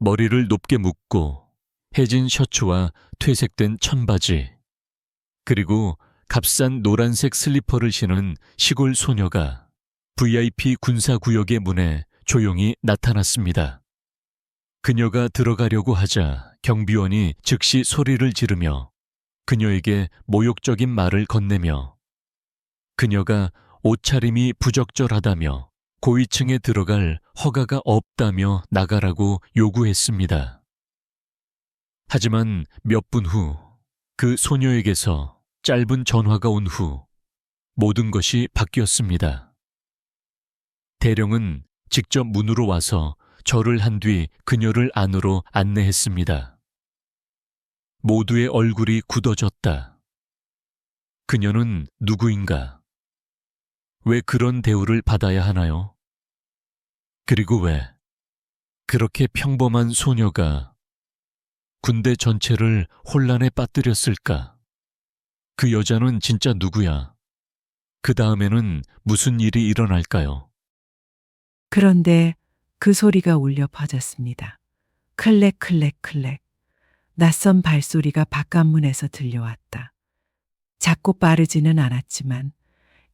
머리를 높게 묶고 해진 셔츠와 퇴색된 천바지, 그리고 값싼 노란색 슬리퍼를 신은 시골 소녀가 VIP 군사구역의 문에 조용히 나타났습니다. 그녀가 들어가려고 하자 경비원이 즉시 소리를 지르며 그녀에게 모욕적인 말을 건네며 그녀가 옷차림이 부적절하다며 고위층에 들어갈 허가가 없다며 나가라고 요구했습니다. 하지만 몇 분 후 그 소녀에게서 짧은 전화가 온 후 모든 것이 바뀌었습니다. 대령은 직접 문으로 와서 절을 한 뒤 그녀를 안으로 안내했습니다. 모두의 얼굴이 굳어졌다. 그녀는 누구인가? 왜 그런 대우를 받아야 하나요? 그리고 왜 그렇게 평범한 소녀가 군대 전체를 혼란에 빠뜨렸을까? 그 여자는 진짜 누구야? 그 다음에는 무슨 일이 일어날까요? 그런데 그 소리가 울려 퍼졌습니다. 클렉 클렉 클렉. 낯선 발소리가 바깥문에서 들려왔다. 작고 빠르지는 않았지만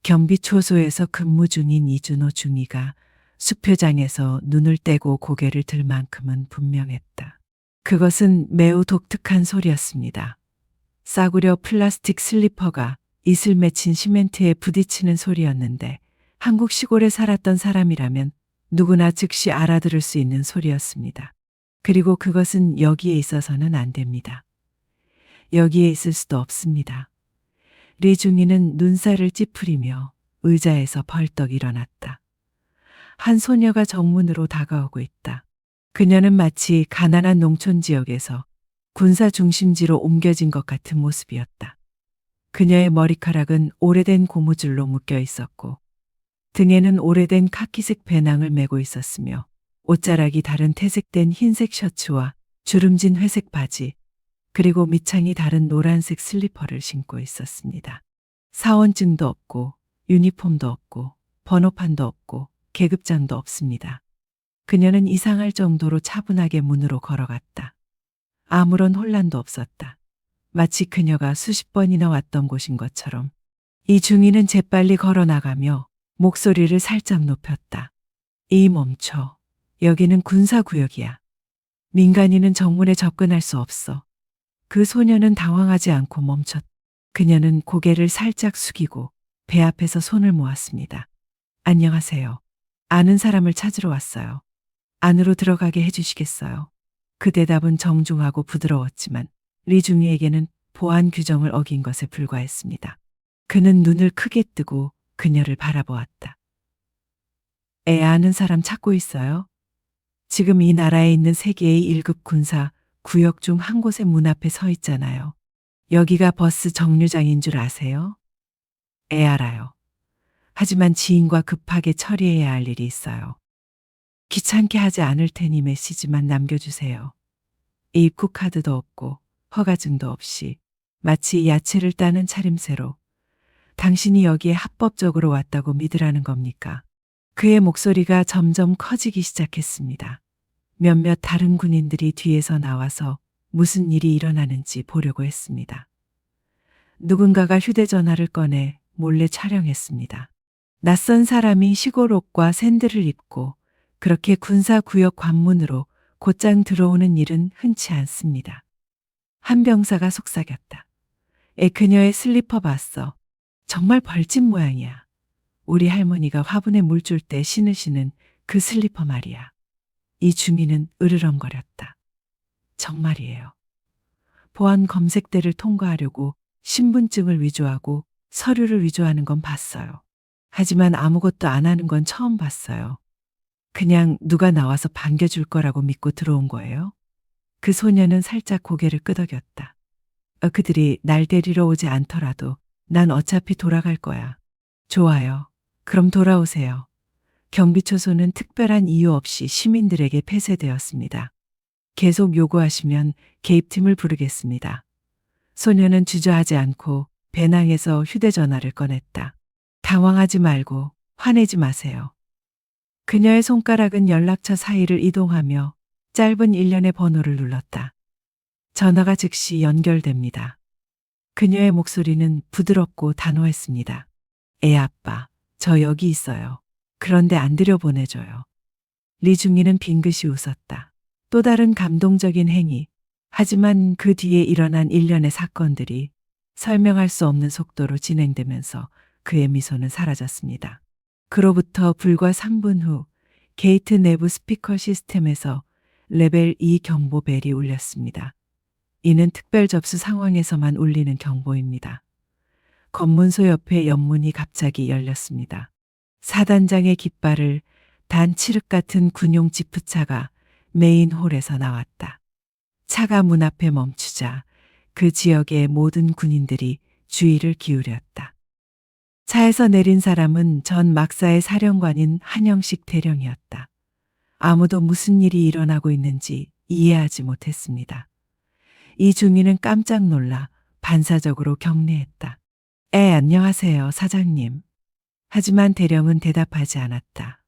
경비 초소에서 근무 중인 이준호 중위가 수표장에서 눈을 떼고 고개를 들 만큼은 분명했다. 그것은 매우 독특한 소리였습니다. 싸구려 플라스틱 슬리퍼가 이슬 맺힌 시멘트에 부딪히는 소리였는데 한국 시골에 살았던 사람이라면 누구나 즉시 알아들을 수 있는 소리였습니다. 그리고 그것은 여기에 있어서는 안 됩니다. 여기에 있을 수도 없습니다. 리중이는 눈살을 찌푸리며 의자에서 벌떡 일어났다. 한 소녀가 정문으로 다가오고 있다. 그녀는 마치 가난한 농촌 지역에서 군사 중심지로 옮겨진 것 같은 모습이었다. 그녀의 머리카락은 오래된 고무줄로 묶여 있었고 등에는 오래된 카키색 배낭을 메고 있었으며 옷자락이 다른 퇴색된 흰색 셔츠와 주름진 회색 바지, 그리고 밑창이 다른 노란색 슬리퍼를 신고 있었습니다. 사원증도 없고 유니폼도 없고 번호판도 없고 계급장도 없습니다. 그녀는 이상할 정도로 차분하게 문으로 걸어갔다. 아무런 혼란도 없었다. 마치 그녀가 수십 번이나 왔던 곳인 것처럼. 이 중위는 재빨리 걸어나가며 목소리를 살짝 높였다. 이 멈춰. 여기는 군사구역이야. 민간인은 정문에 접근할 수 없어. 그 소녀는 당황하지 않고 멈췄다. 그녀는 고개를 살짝 숙이고 배 앞에서 손을 모았습니다. 안녕하세요. 아는 사람을 찾으러 왔어요. 안으로 들어가게 해주시겠어요? 그 대답은 정중하고 부드러웠지만 리중이에게는 보안 규정을 어긴 것에 불과했습니다. 그는 눈을 크게 뜨고 그녀를 바라보았다. 애 아는 사람 찾고 있어요? 지금 이 나라에 있는 세계의 1급 군사 구역 중 한 곳의 문 앞에 서 있잖아요. 여기가 버스 정류장인 줄 아세요? 애 알아요. 하지만 지인과 급하게 처리해야 할 일이 있어요. 귀찮게 하지 않을 테니 메시지만 남겨주세요. 입국 카드도 없고 허가증도 없이 마치 야채를 따는 차림새로 당신이 여기에 합법적으로 왔다고 믿으라는 겁니까? 그의 목소리가 점점 커지기 시작했습니다. 몇몇 다른 군인들이 뒤에서 나와서 무슨 일이 일어나는지 보려고 했습니다. 누군가가 휴대전화를 꺼내 몰래 촬영했습니다. 낯선 사람이 시골 옷과 샌들을 입고 그렇게 군사구역 관문으로 곧장 들어오는 일은 흔치 않습니다. 한 병사가 속삭였다. 그녀의 슬리퍼 봤어. 정말 벌집 모양이야. 우리 할머니가 화분에 물 줄 때 신으시는 그 슬리퍼 말이야. 이 중위는 으르렁거렸다. 정말이에요. 보안 검색대를 통과하려고 신분증을 위조하고 서류를 위조하는 건 봤어요. 하지만 아무것도 안 하는 건 처음 봤어요. 그냥 누가 나와서 반겨줄 거라고 믿고 들어온 거예요. 그 소녀는 살짝 고개를 끄덕였다. 그들이 날 데리러 오지 않더라도 난 어차피 돌아갈 거야. 좋아요. 그럼 돌아오세요. 경비초소는 특별한 이유 없이 시민들에게 폐쇄되었습니다. 계속 요구하시면 개입팀을 부르겠습니다. 소녀는 주저하지 않고 배낭에서 휴대전화를 꺼냈다. 당황하지 말고 화내지 마세요. 그녀의 손가락은 연락처 사이를 이동하며 짧은 일련의 번호를 눌렀다. 전화가 즉시 연결됩니다. 그녀의 목소리는 부드럽고 단호했습니다. 애 아빠, 저 여기 있어요. 그런데 안 들여보내줘요. 리중이는 빙긋이 웃었다. 또 다른 감동적인 행위. 하지만 그 뒤에 일어난 일련의 사건들이 설명할 수 없는 속도로 진행되면서 그의 미소는 사라졌습니다. 그로부터 불과 3분 후 게이트 내부 스피커 시스템에서 레벨 2 경보벨이 울렸습니다. 이는 특별 접수 상황에서만 울리는 경보입니다. 검문소 옆에 연문이 갑자기 열렸습니다. 사단장의 깃발을 단 칠흑 같은 군용 지프차가 메인 홀에서 나왔다. 차가 문 앞에 멈추자 그 지역의 모든 군인들이 주의를 기울였다. 차에서 내린 사람은 전 막사의 사령관인 한영식 대령이었다. 아무도 무슨 일이 일어나고 있는지 이해하지 못했습니다. 이 중위는 깜짝 놀라 반사적으로 경례했다. 안녕하세요, 사장님. 하지만 대령은 대답하지 않았다.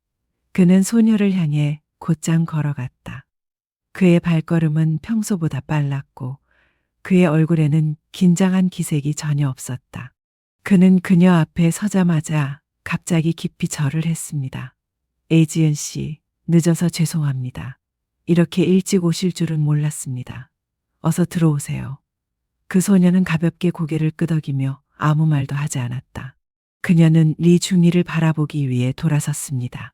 그는 소녀를 향해 곧장 걸어갔다. 그의 발걸음은 평소보다 빨랐고 그의 얼굴에는 긴장한 기색이 전혀 없었다. 그는 그녀 앞에 서자마자 갑자기 깊이 절을 했습니다. 에이지은 씨, 늦어서 죄송합니다. 이렇게 일찍 오실 줄은 몰랐습니다. 어서 들어오세요. 그 소녀는 가볍게 고개를 끄덕이며 아무 말도 하지 않았다. 그녀는 리중이를 바라보기 위해 돌아섰습니다.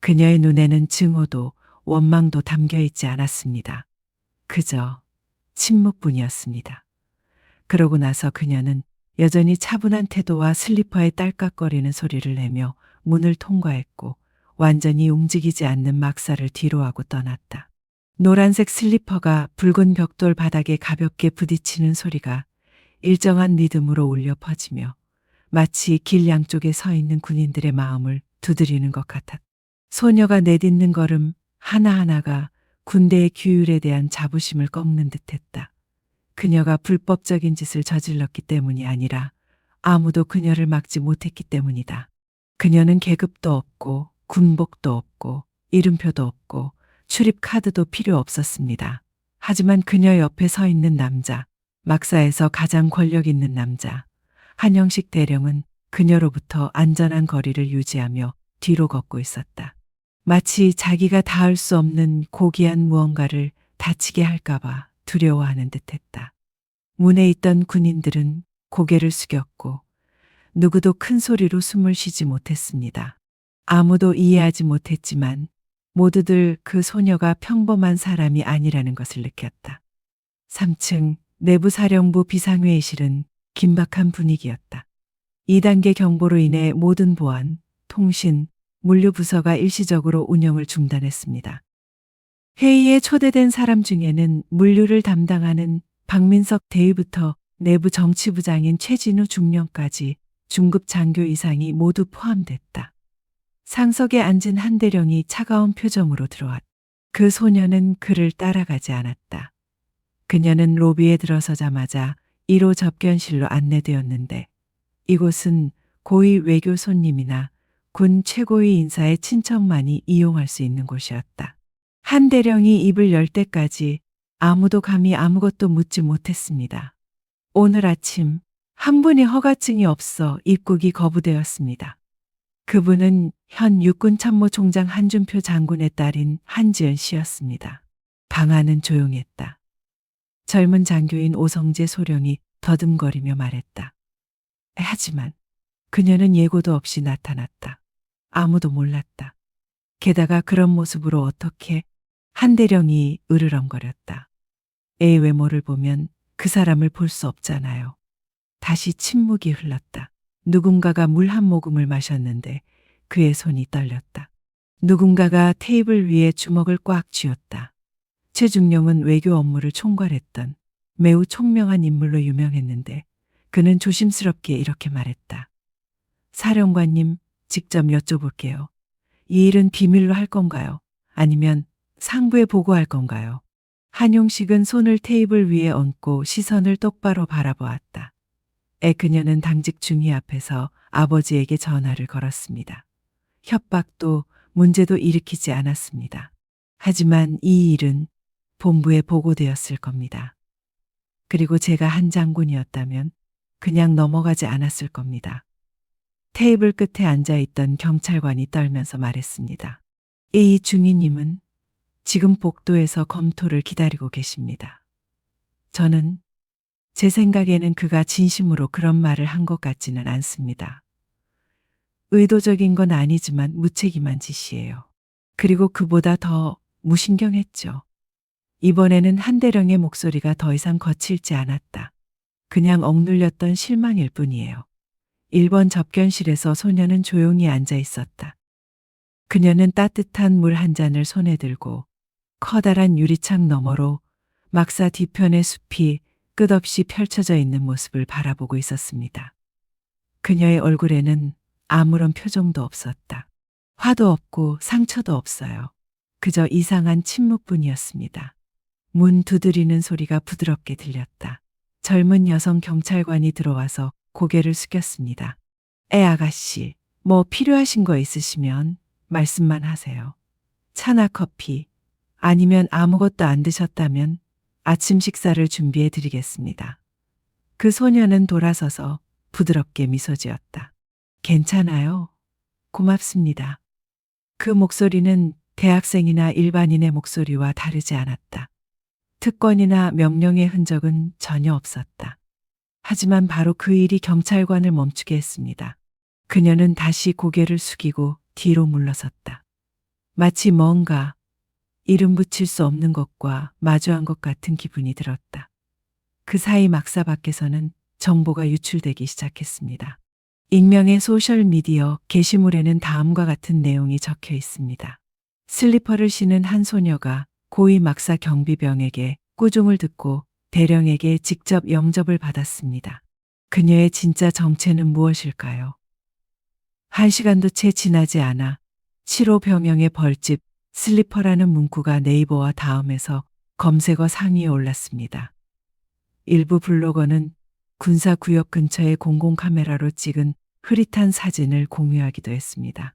그녀의 눈에는 증오도 원망도 담겨 있지 않았습니다. 그저 침묵뿐이었습니다. 그러고 나서 그녀는 여전히 차분한 태도와 슬리퍼의 딸깍거리는 소리를 내며 문을 통과했고 완전히 움직이지 않는 막사를 뒤로하고 떠났다. 노란색 슬리퍼가 붉은 벽돌 바닥에 가볍게 부딪히는 소리가 일정한 리듬으로 울려 퍼지며 마치 길 양쪽에 서 있는 군인들의 마음을 두드리는 것 같았다. 소녀가 내딛는 걸음 하나하나가 군대의 규율에 대한 자부심을 꺾는 듯했다. 그녀가 불법적인 짓을 저질렀기 때문이 아니라 아무도 그녀를 막지 못했기 때문이다. 그녀는 계급도 없고 군복도 없고 이름표도 없고 출입 카드도 필요 없었습니다. 하지만 그녀 옆에 서 있는 남자, 막사에서 가장 권력 있는 남자, 한영식 대령은 그녀로부터 안전한 거리를 유지하며 뒤로 걷고 있었다. 마치 자기가 닿을 수 없는 고귀한 무언가를 다치게 할까봐 두려워하는 듯했다. 문에 있던 군인들은 고개를 숙였고 누구도 큰 소리로 숨을 쉬지 못했습니다. 아무도 이해하지 못했지만 모두들 그 소녀가 평범한 사람이 아니라는 것을 느꼈다. 3층 내부사령부 비상회의실은 긴박한 분위기였다. 2단계 경보로 인해 모든 보안, 통신, 물류부서가 일시적으로 운영을 중단했습니다. 회의에 초대된 사람 중에는 물류를 담당하는 박민석 대위부터 내부 정치부장인 최진우 중령까지 중급 장교 이상이 모두 포함됐다. 상석에 앉은 한 대령이 차가운 표정으로 들어왔다. 그 소녀는 그를 따라가지 않았다. 그녀는 로비에 들어서자마자 1호 접견실로 안내되었는데 이곳은 고위 외교 손님이나 군 최고위 인사의 친척만이 이용할 수 있는 곳이었다. 한 대령이 입을 열 때까지 아무도 감히 아무것도 묻지 못했습니다. 오늘 아침 한 분이 허가증이 없어 입국이 거부되었습니다. 그분은 현 육군참모총장 한준표 장군의 딸인 한지연 씨였습니다. 방 안은 조용했다. 젊은 장교인 오성재 소령이 더듬거리며 말했다. 하지만 그녀는 예고도 없이 나타났다. 아무도 몰랐다. 게다가 그런 모습으로 어떻게 한 대령이 으르렁거렸다. 애의 외모를 보면 그 사람을 볼 수 없잖아요. 다시 침묵이 흘렀다. 누군가가 물 한 모금을 마셨는데 그의 손이 떨렸다. 누군가가 테이블 위에 주먹을 꽉 쥐었다. 최중령은 외교 업무를 총괄했던 매우 총명한 인물로 유명했는데 그는 조심스럽게 이렇게 말했다. 사령관님, 직접 여쭤볼게요. 이 일은 비밀로 할 건가요? 아니면 상부에 보고할 건가요? 한용식은 손을 테이블 위에 얹고 시선을 똑바로 바라보았다. 그녀는 당직 중위 앞에서 아버지에게 전화를 걸었습니다. 협박도 문제도 일으키지 않았습니다. 하지만 이 일은 본부에 보고되었을 겁니다. 그리고 제가 한 장군이었다면 그냥 넘어가지 않았을 겁니다. 테이블 끝에 앉아있던 경찰관이 떨면서 말했습니다. A 중위님은 지금 복도에서 검토를 기다리고 계십니다. 저는 제 생각에는 그가 진심으로 그런 말을 한 것 같지는 않습니다. 의도적인 건 아니지만 무책임한 짓이에요. 그리고 그보다 더 무신경했죠. 이번에는 한대령의 목소리가 더 이상 거칠지 않았다. 그냥 억눌렸던 실망일 뿐이에요. 1번 접견실에서 소녀는 조용히 앉아 있었다. 그녀는 따뜻한 물 한 잔을 손에 들고 커다란 유리창 너머로 막사 뒤편의 숲이 끝없이 펼쳐져 있는 모습을 바라보고 있었습니다. 그녀의 얼굴에는 아무런 표정도 없었다. 화도 없고 상처도 없어요. 그저 이상한 침묵뿐이었습니다. 문 두드리는 소리가 부드럽게 들렸다. 젊은 여성 경찰관이 들어와서 고개를 숙였습니다. 아가씨, 뭐 필요하신 거 있으시면 말씀만 하세요. 차나 커피, 아니면 아무것도 안 드셨다면 아침 식사를 준비해 드리겠습니다. 그 소녀는 돌아서서 부드럽게 미소 지었다. 괜찮아요. 고맙습니다. 그 목소리는 대학생이나 일반인의 목소리와 다르지 않았다. 특권이나 명령의 흔적은 전혀 없었다. 하지만 바로 그 일이 경찰관을 멈추게 했습니다. 그녀는 다시 고개를 숙이고 뒤로 물러섰다. 마치 뭔가 이름 붙일 수 없는 것과 마주한 것 같은 기분이 들었다. 그 사이 막사 밖에서는 정보가 유출되기 시작했습니다. 익명의 소셜미디어 게시물에는 다음과 같은 내용이 적혀 있습니다. 슬리퍼를 신은 한 소녀가 고위 막사 경비병에게 꾸중을 듣고 대령에게 직접 영접을 받았습니다. 그녀의 진짜 정체는 무엇일까요? 1시간도 채 지나지 않아 7호 병영의 벌집 슬리퍼라는 문구가 네이버와 다음에서 검색어 상위에 올랐습니다. 일부 블로거는 군사구역 근처의 공공카메라로 찍은 흐릿한 사진을 공유하기도 했습니다.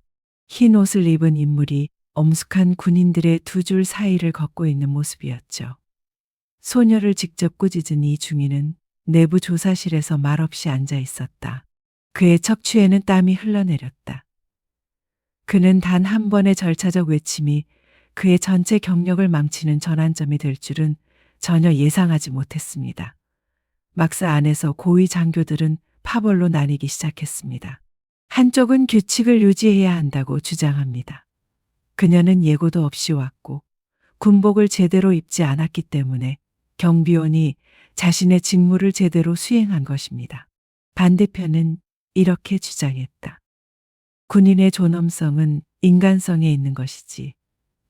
흰 옷을 입은 인물이 엄숙한 군인들의 두 줄 사이를 걷고 있는 모습이었죠. 소녀를 직접 꾸짖은 이 중위는 내부 조사실에서 말없이 앉아 있었다. 그의 척추에는 땀이 흘러내렸다. 그는 단 한 번의 절차적 외침이 그의 전체 경력을 망치는 전환점이 될 줄은 전혀 예상하지 못했습니다. 막사 안에서 고위 장교들은 파벌로 나뉘기 시작했습니다. 한쪽은 규칙을 유지해야 한다고 주장합니다. 그녀는 예고도 없이 왔고 군복을 제대로 입지 않았기 때문에 경비원이 자신의 직무를 제대로 수행한 것입니다. 반대편은 이렇게 주장했다. 군인의 존엄성은 인간성에 있는 것이지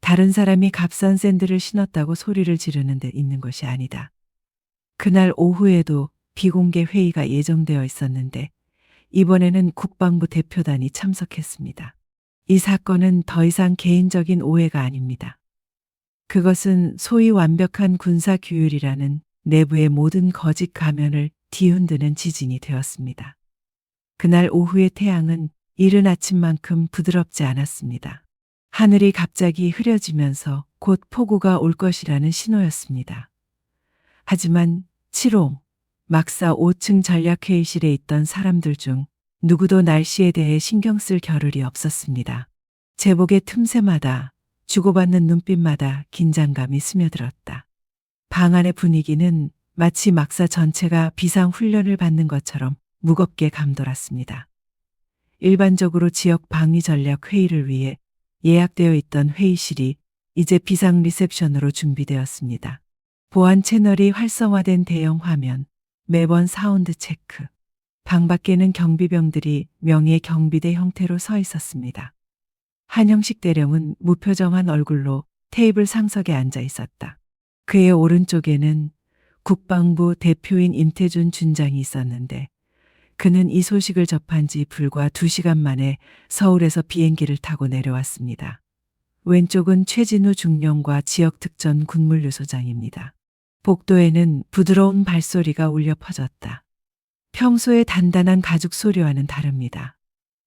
다른 사람이 값싼 샌들을 신었다고 소리를 지르는 데 있는 것이 아니다. 그날 오후에도 비공개 회의가 예정되어 있었는데 이번에는 국방부 대표단이 참석했습니다. 이 사건은 더 이상 개인적인 오해가 아닙니다. 그것은 소위 완벽한 군사 규율이라는 내부의 모든 거짓 가면을 뒤흔드는 지진이 되었습니다. 그날 오후의 태양은 이른 아침만큼 부드럽지 않았습니다. 하늘이 갑자기 흐려지면서 곧 폭우가 올 것이라는 신호였습니다. 하지만 7호 막사 5층 전략회의실에 있던 사람들 중 누구도 날씨에 대해 신경 쓸 겨를이 없었습니다. 제복의 틈새마다 주고받는 눈빛마다 긴장감이 스며들었다. 방 안의 분위기는 마치 막사 전체가 비상훈련을 받는 것처럼 무겁게 감돌았습니다. 일반적으로 지역 방위 전략 회의를 위해 예약되어 있던 회의실이 이제 비상 리셉션으로 준비되었습니다. 보안 채널이 활성화된 대형 화면, 매번 사운드 체크. 방 밖에는 경비병들이 명예 경비대 형태로 서 있었습니다. 한영식 대령은 무표정한 얼굴로 테이블 상석에 앉아 있었다. 그의 오른쪽에는 국방부 대표인 임태준 준장이 있었는데 그는 이 소식을 접한 지 불과 2시간 만에 서울에서 비행기를 타고 내려왔습니다. 왼쪽은 최진우 중령과 지역특전 군물류소장입니다. 복도에는 부드러운 발소리가 울려 퍼졌다. 평소의 단단한 가죽 소리와는 다릅니다.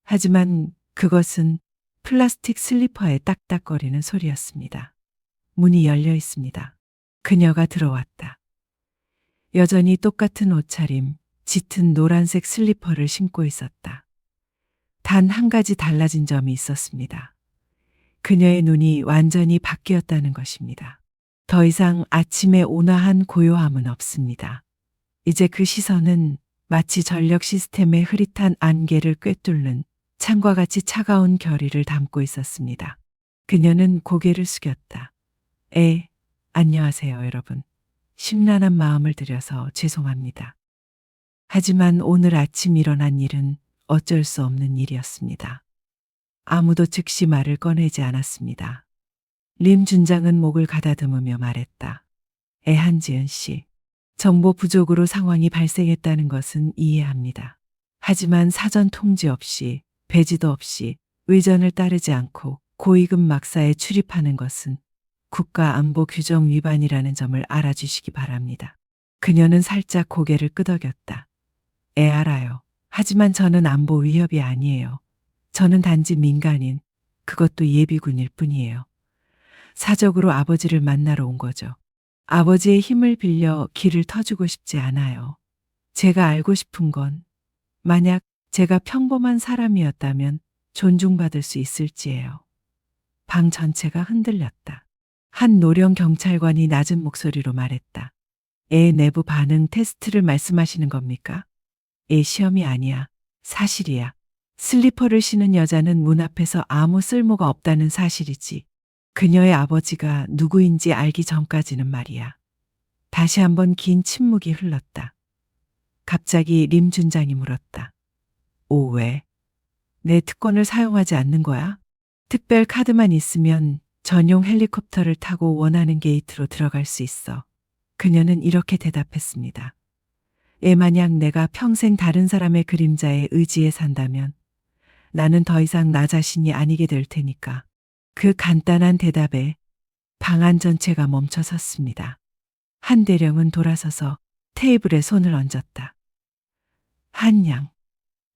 하지만 그것은 플라스틱 슬리퍼의 딱딱거리는 소리였습니다. 문이 열려 있습니다. 그녀가 들어왔다. 여전히 똑같은 옷차림, 짙은 노란색 슬리퍼를 신고 있었다. 단 한 가지 달라진 점이 있었습니다. 그녀의 눈이 완전히 바뀌었다는 것입니다. 더 이상 아침의 온화한 고요함은 없습니다. 이제 그 시선은 마치 전력 시스템의 흐릿한 안개를 꿰뚫는 창과 같이 차가운 결의를 담고 있었습니다. 그녀는 고개를 숙였다. 안녕하세요, 여러분. 심란한 마음을 들여서 죄송합니다. 하지만 오늘 아침 일어난 일은 어쩔 수 없는 일이었습니다. 아무도 즉시 말을 꺼내지 않았습니다. 림 준장은 목을 가다듬으며 말했다. 한지은 씨, 정보 부족으로 상황이 발생했다는 것은 이해합니다. 하지만 사전 통지 없이, 배지도 없이, 의전을 따르지 않고 고위급 막사에 출입하는 것은 국가안보 규정 위반이라는 점을 알아주시기 바랍니다. 그녀는 살짝 고개를 끄덕였다. 알아요. 하지만 저는 안보 위협이 아니에요. 저는 단지 민간인, 그것도 예비군일 뿐이에요. 사적으로 아버지를 만나러 온 거죠. 아버지의 힘을 빌려 길을 터주고 싶지 않아요. 제가 알고 싶은 건 만약 제가 평범한 사람이었다면 존중받을 수 있을지예요. 방 전체가 흔들렸다. 한 노령 경찰관이 낮은 목소리로 말했다. 내부 반응 테스트를 말씀하시는 겁니까? 시험이 아니야. 사실이야. 슬리퍼를 신은 여자는 문 앞에서 아무 쓸모가 없다는 사실이지. 그녀의 아버지가 누구인지 알기 전까지는 말이야. 다시 한번 긴 침묵이 흘렀다. 갑자기 림 준장이 물었다. 왜? 내 특권을 사용하지 않는 거야? 특별 카드만 있으면 전용 헬리콥터를 타고 원하는 게이트로 들어갈 수 있어. 그녀는 이렇게 대답했습니다. 만약 내가 평생 다른 사람의 그림자에 의지해 산다면 나는 더 이상 나 자신이 아니게 될 테니까. 그 간단한 대답에 방 안 전체가 멈춰 섰습니다. 한 대령은 돌아서서 테이블에 손을 얹었다. 한양,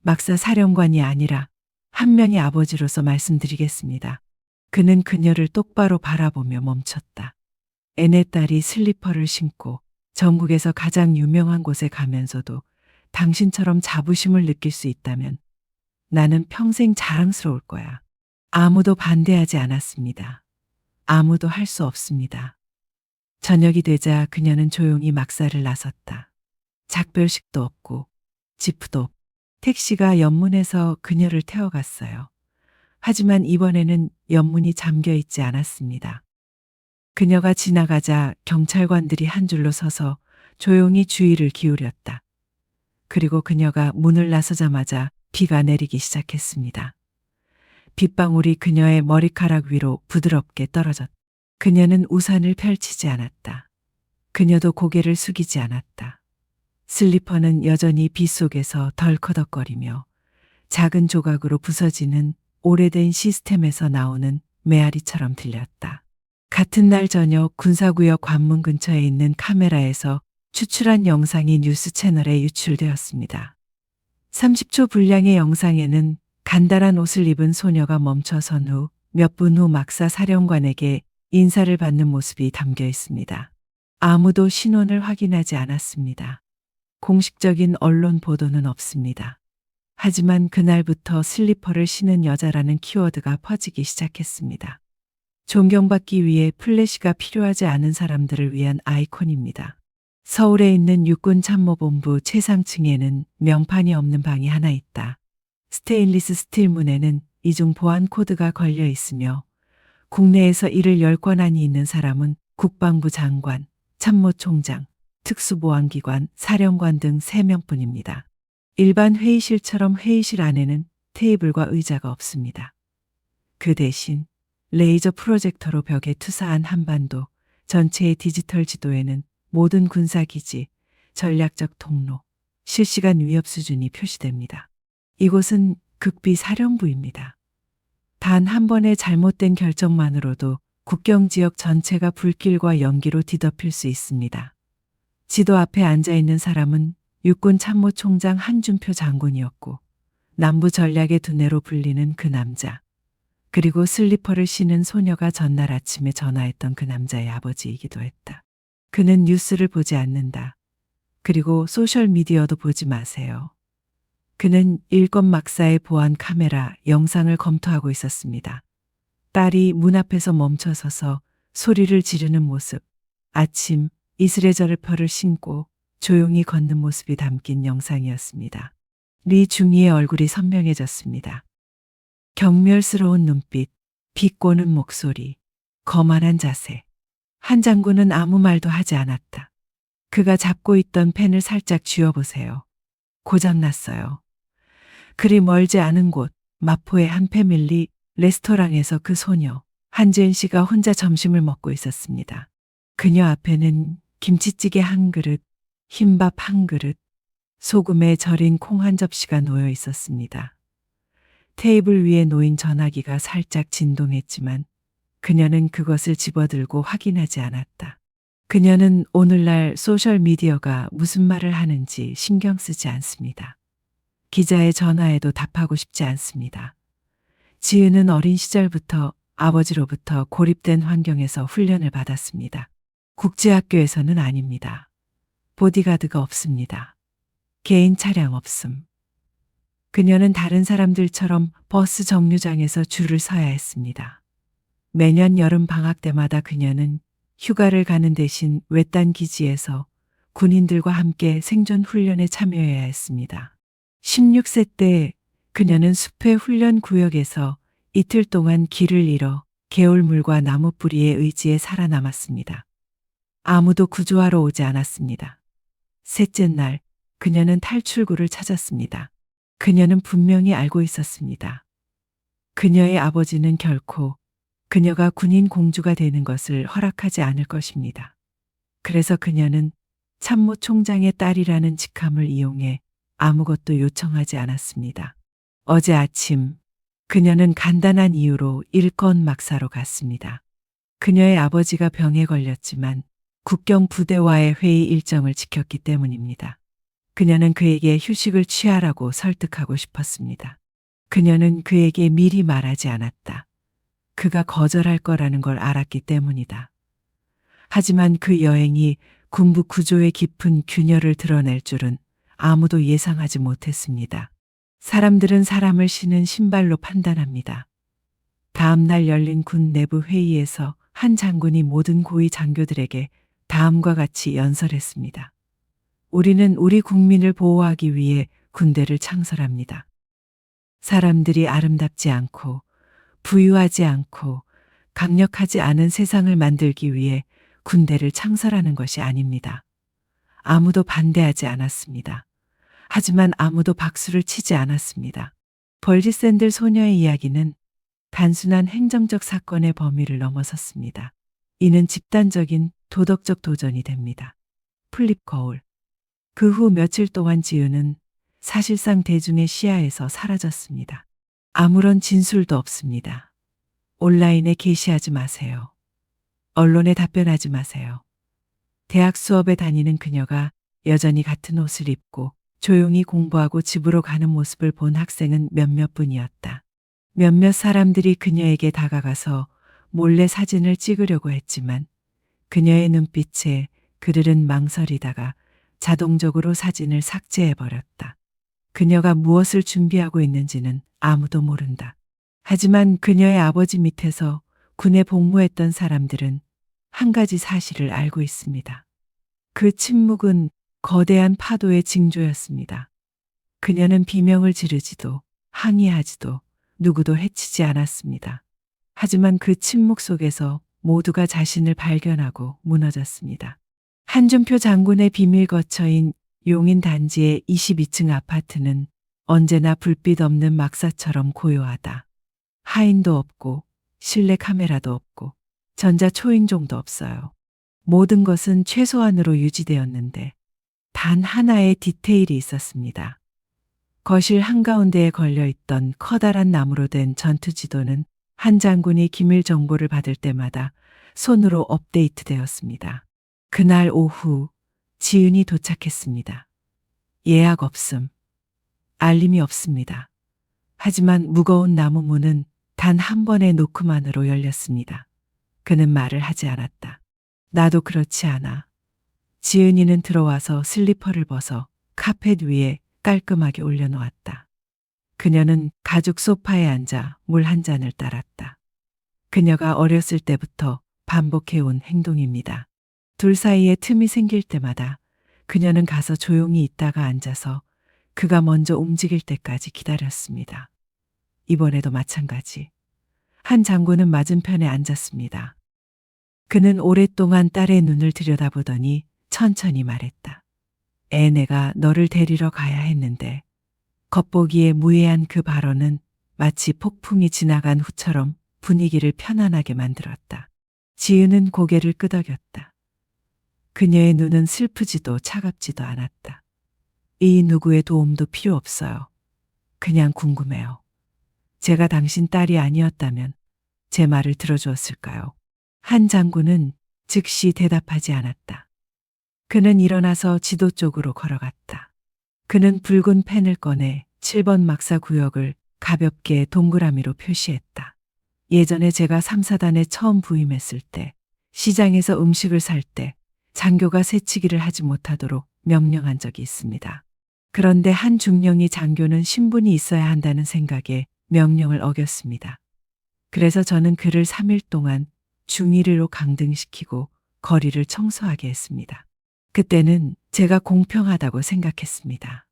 막사 사령관이 아니라 한 명의 아버지로서 말씀드리겠습니다. 그는 그녀를 똑바로 바라보며 멈췄다. 내 딸이 슬리퍼를 신고 전국에서 가장 유명한 곳에 가면서도 당신처럼 자부심을 느낄 수 있다면 나는 평생 자랑스러울 거야. 아무도 반대하지 않았습니다. 아무도 할 수 없습니다. 저녁이 되자 그녀는 조용히 막사를 나섰다. 작별식도 없고 지프도 없고 택시가 연문에서 그녀를 태워갔어요. 하지만 이번에는 연문이 잠겨 있지 않았습니다. 그녀가 지나가자 경찰관들이 한 줄로 서서 조용히 주의를 기울였다. 그리고 그녀가 문을 나서자마자 비가 내리기 시작했습니다. 빗방울이 그녀의 머리카락 위로 부드럽게 떨어졌다. 그녀는 우산을 펼치지 않았다. 그녀도 고개를 숙이지 않았다. 슬리퍼는 여전히 빗 속에서 덜커덕거리며 작은 조각으로 부서지는 오래된 시스템에서 나오는 메아리처럼 들렸다. 같은 날 저녁 군사구역 관문 근처에 있는 카메라에서 추출한 영상이 뉴스 채널에 유출되었습니다. 30초 분량의 영상에는 간단한 옷을 입은 소녀가 멈춰선 후 몇 분 후 막사 사령관에게 인사를 받는 모습이 담겨 있습니다. 아무도 신원을 확인하지 않았습니다. 공식적인 언론 보도는 없습니다. 하지만 그날부터 슬리퍼를 신은 여자라는 키워드가 퍼지기 시작했습니다. 존경받기 위해 플래시가 필요하지 않은 사람들을 위한 아이콘입니다. 서울에 있는 육군참모본부 최상층에는 명판이 없는 방이 하나 있다. 스테인리스 스틸 문에는 이중 보안 코드가 걸려 있으며 국내에서 이를 10권 안이 있는 사람은 국방부 장관, 참모총장, 특수보안기관, 사령관 등 3명뿐입니다. 일반 회의실처럼 회의실 안에는 테이블과 의자가 없습니다. 그 대신 레이저 프로젝터로 벽에 투사한 한반도 전체의 디지털 지도에는 모든 군사기지, 전략적 통로, 실시간 위협 수준이 표시됩니다. 이곳은 극비 사령부입니다. 단 한 번의 잘못된 결정만으로도 국경지역 전체가 불길과 연기로 뒤덮일 수 있습니다. 지도 앞에 앉아있는 사람은 육군 참모총장 한준표 장군이었고 남부 전략의 두뇌로 불리는 그 남자, 그리고 슬리퍼를 신은 소녀가 전날 아침에 전화했던 그 남자의 아버지이기도 했다. 그는 뉴스를 보지 않는다. 그리고 소셜미디어도 보지 마세요. 그는 일권 막사의 보안 카메라 영상을 검토하고 있었습니다. 딸이 문 앞에서 멈춰서서 소리를 지르는 모습, 아침 이스레저를 펄을 신고 조용히 걷는 모습이 담긴 영상이었습니다. 리 중이의 얼굴이 선명해졌습니다. 경멸스러운 눈빛, 비꼬는 목소리, 거만한 자세. 한 장군은 아무 말도 하지 않았다. 그가 잡고 있던 펜을 살짝 쥐어보세요. 고장났어요. 그리 멀지 않은 곳, 마포의 한 패밀리 레스토랑에서 그 소녀, 한지은 씨가 혼자 점심을 먹고 있었습니다. 그녀 앞에는 김치찌개 한 그릇, 흰밥 한 그릇, 소금에 절인 콩 한 접시가 놓여 있었습니다. 테이블 위에 놓인 전화기가 살짝 진동했지만 그녀는 그것을 집어들고 확인하지 않았다. 그녀는 오늘날 소셜미디어가 무슨 말을 하는지 신경 쓰지 않습니다. 기자의 전화에도 답하고 싶지 않습니다. 지은은 어린 시절부터 아버지로부터 고립된 환경에서 훈련을 받았습니다. 국제학교에서는 아닙니다. 보디가드가 없습니다. 개인 차량 없음. 그녀는 다른 사람들처럼 버스 정류장에서 줄을 서야 했습니다. 매년 여름 방학 때마다 그녀는 휴가를 가는 대신 외딴 기지에서 군인들과 함께 생존 훈련에 참여해야 했습니다. 16세 때 그녀는 숲의 훈련 구역에서 이틀 동안 길을 잃어 개울물과 나무 뿌리의 의지에 살아남았습니다. 아무도 구조하러 오지 않았습니다. 셋째 날 그녀는 탈출구를 찾았습니다. 그녀는 분명히 알고 있었습니다. 그녀의 아버지는 결코 그녀가 군인 공주가 되는 것을 허락하지 않을 것입니다. 그래서 그녀는 참모 총장의 딸이라는 직함을 이용해 아무것도 요청하지 않았습니다. 어제 아침 그녀는 간단한 이유로 일권 막사로 갔습니다. 그녀의 아버지가 병에 걸렸지만 국경 부대와의 회의 일정을 지켰기 때문입니다. 그녀는 그에게 휴식을 취하라고 설득하고 싶었습니다. 그녀는 그에게 미리 말하지 않았다. 그가 거절할 거라는 걸 알았기 때문이다. 하지만 그 여행이 군부 구조의 깊은 균열을 드러낼 줄은 아무도 예상하지 못했습니다. 사람들은 사람을 신은 신발로 판단합니다. 다음 날 열린 군 내부 회의에서 한 장군이 모든 고위 장교들에게 다음과 같이 연설했습니다. 우리는 우리 국민을 보호하기 위해 군대를 창설합니다. 사람들이 아름답지 않고 부유하지 않고 강력하지 않은 세상을 만들기 위해 군대를 창설하는 것이 아닙니다. 아무도 반대하지 않았습니다. 하지만 아무도 박수를 치지 않았습니다. 벌지 샌들 소녀의 이야기는 단순한 행정적 사건의 범위를 넘어섰습니다. 이는 집단적인 도덕적 도전이 됩니다. 플립 거울. 그 후 며칠 동안 지은은 사실상 대중의 시야에서 사라졌습니다. 아무런 진술도 없습니다. 온라인에 게시하지 마세요. 언론에 답변하지 마세요. 대학 수업에 다니는 그녀가 여전히 같은 옷을 입고 조용히 공부하고 집으로 가는 모습을 본 학생은 몇몇 분이었다. 몇몇 사람들이 그녀에게 다가가서 몰래 사진을 찍으려고 했지만 그녀의 눈빛에 그들은 망설이다가 자동적으로 사진을 삭제해버렸다. 그녀가 무엇을 준비하고 있는지는 아무도 모른다. 하지만 그녀의 아버지 밑에서 군에 복무했던 사람들은 한 가지 사실을 알고 있습니다. 그 침묵은 거대한 파도의 징조였습니다. 그녀는 비명을 지르지도 항의하지도 누구도 해치지 않았습니다. 하지만 그 침묵 속에서 모두가 자신을 발견하고 무너졌습니다. 한준표 장군의 비밀 거처인 용인 단지의 22층 아파트는 언제나 불빛 없는 막사처럼 고요하다. 하인도 없고 실내 카메라도 없고 전자 초인종도 없어요. 모든 것은 최소한으로 유지되었는데 단 하나의 디테일이 있었습니다. 거실 한가운데에 걸려있던 커다란 나무로 된 전투지도는 한 장군이 기밀 정보를 받을 때마다 손으로 업데이트되었습니다. 그날 오후 지은이 도착했습니다. 예약 없음. 알림이 없습니다. 하지만 무거운 나무 문은 단 한 번의 노크만으로 열렸습니다. 그는 말을 하지 않았다. 나도 그렇지 않아. 지은이는 들어와서 슬리퍼를 벗어 카펫 위에 깔끔하게 올려놓았다. 그녀는 가죽 소파에 앉아 물 한 잔을 따랐다. 그녀가 어렸을 때부터 반복해온 행동입니다. 둘 사이에 틈이 생길 때마다 그녀는 가서 조용히 있다가 앉아서 그가 먼저 움직일 때까지 기다렸습니다. 이번에도 마찬가지. 한 장군은 맞은편에 앉았습니다. 그는 오랫동안 딸의 눈을 들여다보더니 천천히 말했다. 내가 너를 데리러 가야 했는데. 겉보기에 무해한 그 발언은 마치 폭풍이 지나간 후처럼 분위기를 편안하게 만들었다. 지은은 고개를 끄덕였다. 그녀의 눈은 슬프지도 차갑지도 않았다. 이 누구의 도움도 필요 없어요. 그냥 궁금해요. 제가 당신 딸이 아니었다면 제 말을 들어주었을까요? 한 장군은 즉시 대답하지 않았다. 그는 일어나서 지도 쪽으로 걸어갔다. 그는 붉은 펜을 꺼내 7번 막사 구역을 가볍게 동그라미로 표시했다. 예전에 제가 3사단에 처음 부임했을 때 시장에서 음식을 살 때 장교가 새치기를 하지 못하도록 명령한 적이 있습니다. 그런데 한 중령이 장교는 신분이 있어야 한다는 생각에 명령을 어겼습니다. 그래서 저는 그를 3일 동안 중위리로 강등시키고 거리를 청소하게 했습니다. 그때는 제가 공평하다고 생각했습니다.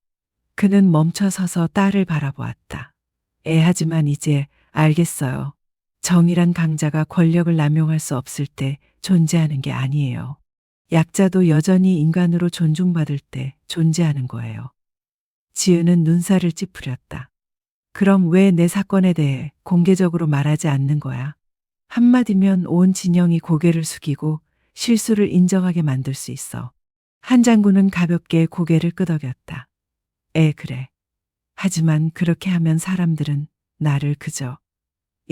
그는 멈춰 서서 딸을 바라보았다. 하지만 이제 알겠어요. 정의란 강자가 권력을 남용할 수 없을 때 존재하는 게 아니에요. 약자도 여전히 인간으로 존중받을 때 존재하는 거예요. 지은은 눈살을 찌푸렸다. 그럼 왜 내 사건에 대해 공개적으로 말하지 않는 거야? 한마디면 온 진영이 고개를 숙이고 실수를 인정하게 만들 수 있어. 한 장군은 가볍게 고개를 끄덕였다. 그래. 하지만 그렇게 하면 사람들은 나를 그저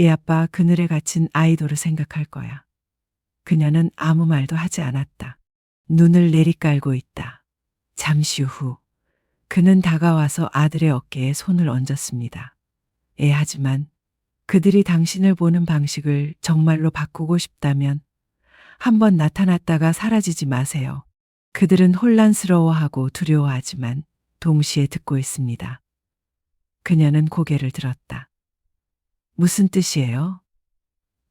아빠 그늘에 갇힌 아이돌을 생각할 거야. 그녀는 아무 말도 하지 않았다. 눈을 내리깔고 있다. 잠시 후 그는 다가와서 아들의 어깨에 손을 얹었습니다. 하지만 그들이 당신을 보는 방식을 정말로 바꾸고 싶다면 한번 나타났다가 사라지지 마세요. 그들은 혼란스러워하고 두려워하지만 동시에 듣고 있습니다. 그녀는 고개를 들었다. 무슨 뜻이에요?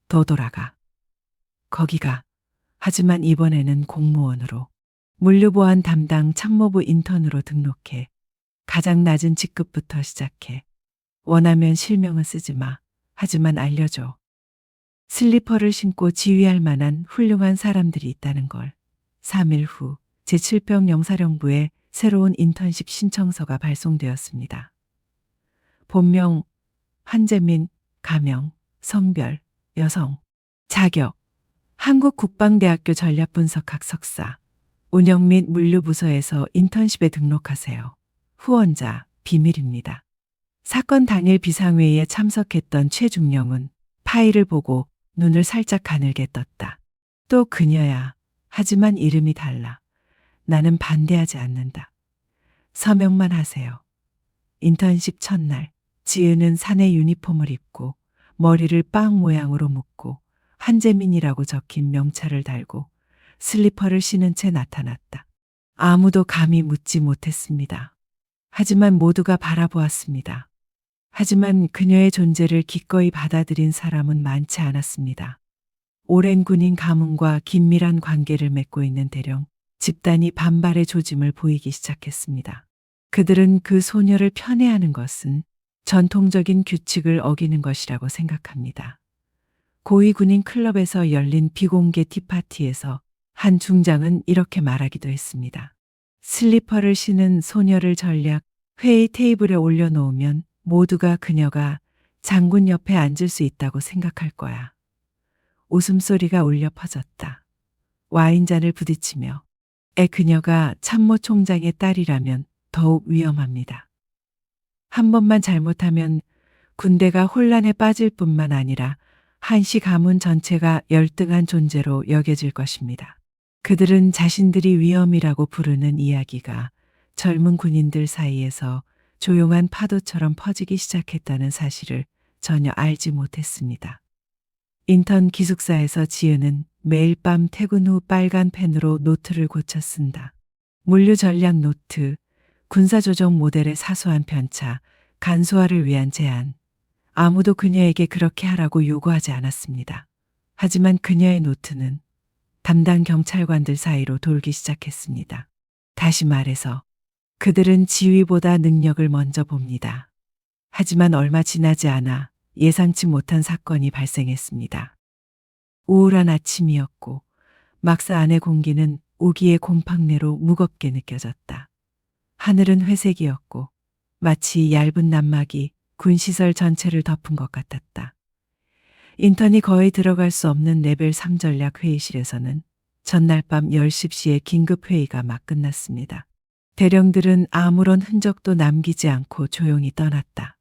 더 돌아가. 거기가. 하지만 이번에는 공무원으로. 물류보안 담당 참모부 인턴으로 등록해. 가장 낮은 직급부터 시작해. 원하면 실명은 쓰지 마. 하지만 알려줘. 슬리퍼를 신고 지휘할 만한 훌륭한 사람들이 있다는 걸. 3일 후 제7평 영사령부에 새로운 인턴십 신청서가 발송되었습니다. 본명 한재민, 가명, 성별, 여성, 자격, 한국국방대학교 전략분석학 석사, 운영 및 물류부서에서 인턴십에 등록하세요. 후원자, 비밀입니다. 사건 당일 비상회의에 참석했던 최중령은 파일을 보고 눈을 살짝 가늘게 떴다. 또 그녀야. 하지만 이름이 달라. 나는 반대하지 않는다. 서명만 하세요. 인턴십 첫날, 지은은 사내 유니폼을 입고 머리를 빵 모양으로 묶고 한재민이라고 적힌 명찰을 달고 슬리퍼를 신은 채 나타났다. 아무도 감히 묻지 못했습니다. 하지만 모두가 바라보았습니다. 하지만 그녀의 존재를 기꺼이 받아들인 사람은 많지 않았습니다. 오랜 군인 가문과 긴밀한 관계를 맺고 있는 대령 집단이 반발의 조짐을 보이기 시작했습니다. 그들은 그 소녀를 편애하는 것은 전통적인 규칙을 어기는 것이라고 생각합니다. 고위 군인 클럽에서 열린 비공개 티파티에서 한 중장은 이렇게 말하기도 했습니다. 슬리퍼를 신은 소녀를 전략 회의 테이블에 올려놓으면 모두가 그녀가 장군 옆에 앉을 수 있다고 생각할 거야. 웃음소리가 울려 퍼졌다. 와인잔을 부딪히며 그녀가 참모 총장의 딸이라면 더욱 위험합니다. 한 번만 잘못하면 군대가 혼란에 빠질 뿐만 아니라 한시 가문 전체가 열등한 존재로 여겨질 것입니다. 그들은 자신들이 위험이라고 부르는 이야기가 젊은 군인들 사이에서 조용한 파도처럼 퍼지기 시작했다는 사실을 전혀 알지 못했습니다. 인턴 기숙사에서 지은은 매일 밤 퇴근 후 빨간 펜으로 노트를 고쳐 쓴다. 물류 전략 노트, 군사조정 모델의 사소한 편차, 간소화를 위한 제안. 아무도 그녀에게 그렇게 하라고 요구하지 않았습니다. 하지만 그녀의 노트는 담당 경찰관들 사이로 돌기 시작했습니다. 다시 말해서 그들은 지위보다 능력을 먼저 봅니다. 하지만 얼마 지나지 않아 예상치 못한 사건이 발생했습니다. 우울한 아침이었고 막사 안의 공기는 우기의 곰팡내로 무겁게 느껴졌다. 하늘은 회색이었고 마치 얇은 난막이 군시설 전체를 덮은 것 같았다. 인턴이 거의 들어갈 수 없는 레벨 3 전략 회의실에서는 전날 밤 10시에 긴급 회의가 막 끝났습니다. 대령들은 아무런 흔적도 남기지 않고 조용히 떠났다.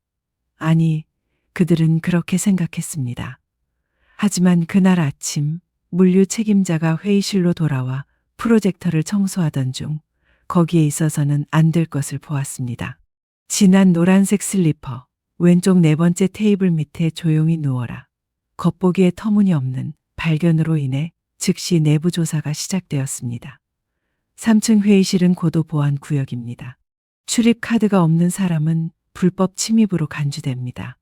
아니, 그들은 그렇게 생각했습니다. 하지만 그날 아침 물류 책임자가 회의실로 돌아와 프로젝터를 청소하던 중 거기에 있어서는 안 될 것을 보았습니다. 진한 노란색 슬리퍼, 왼쪽 네 번째 테이블 밑에 조용히 누워라. 겉보기에 터무니없는 발견으로 인해 즉시 내부 조사가 시작되었습니다. 3층 회의실은 고도 보안 구역입니다. 출입 카드가 없는 사람은 불법 침입으로 간주됩니다.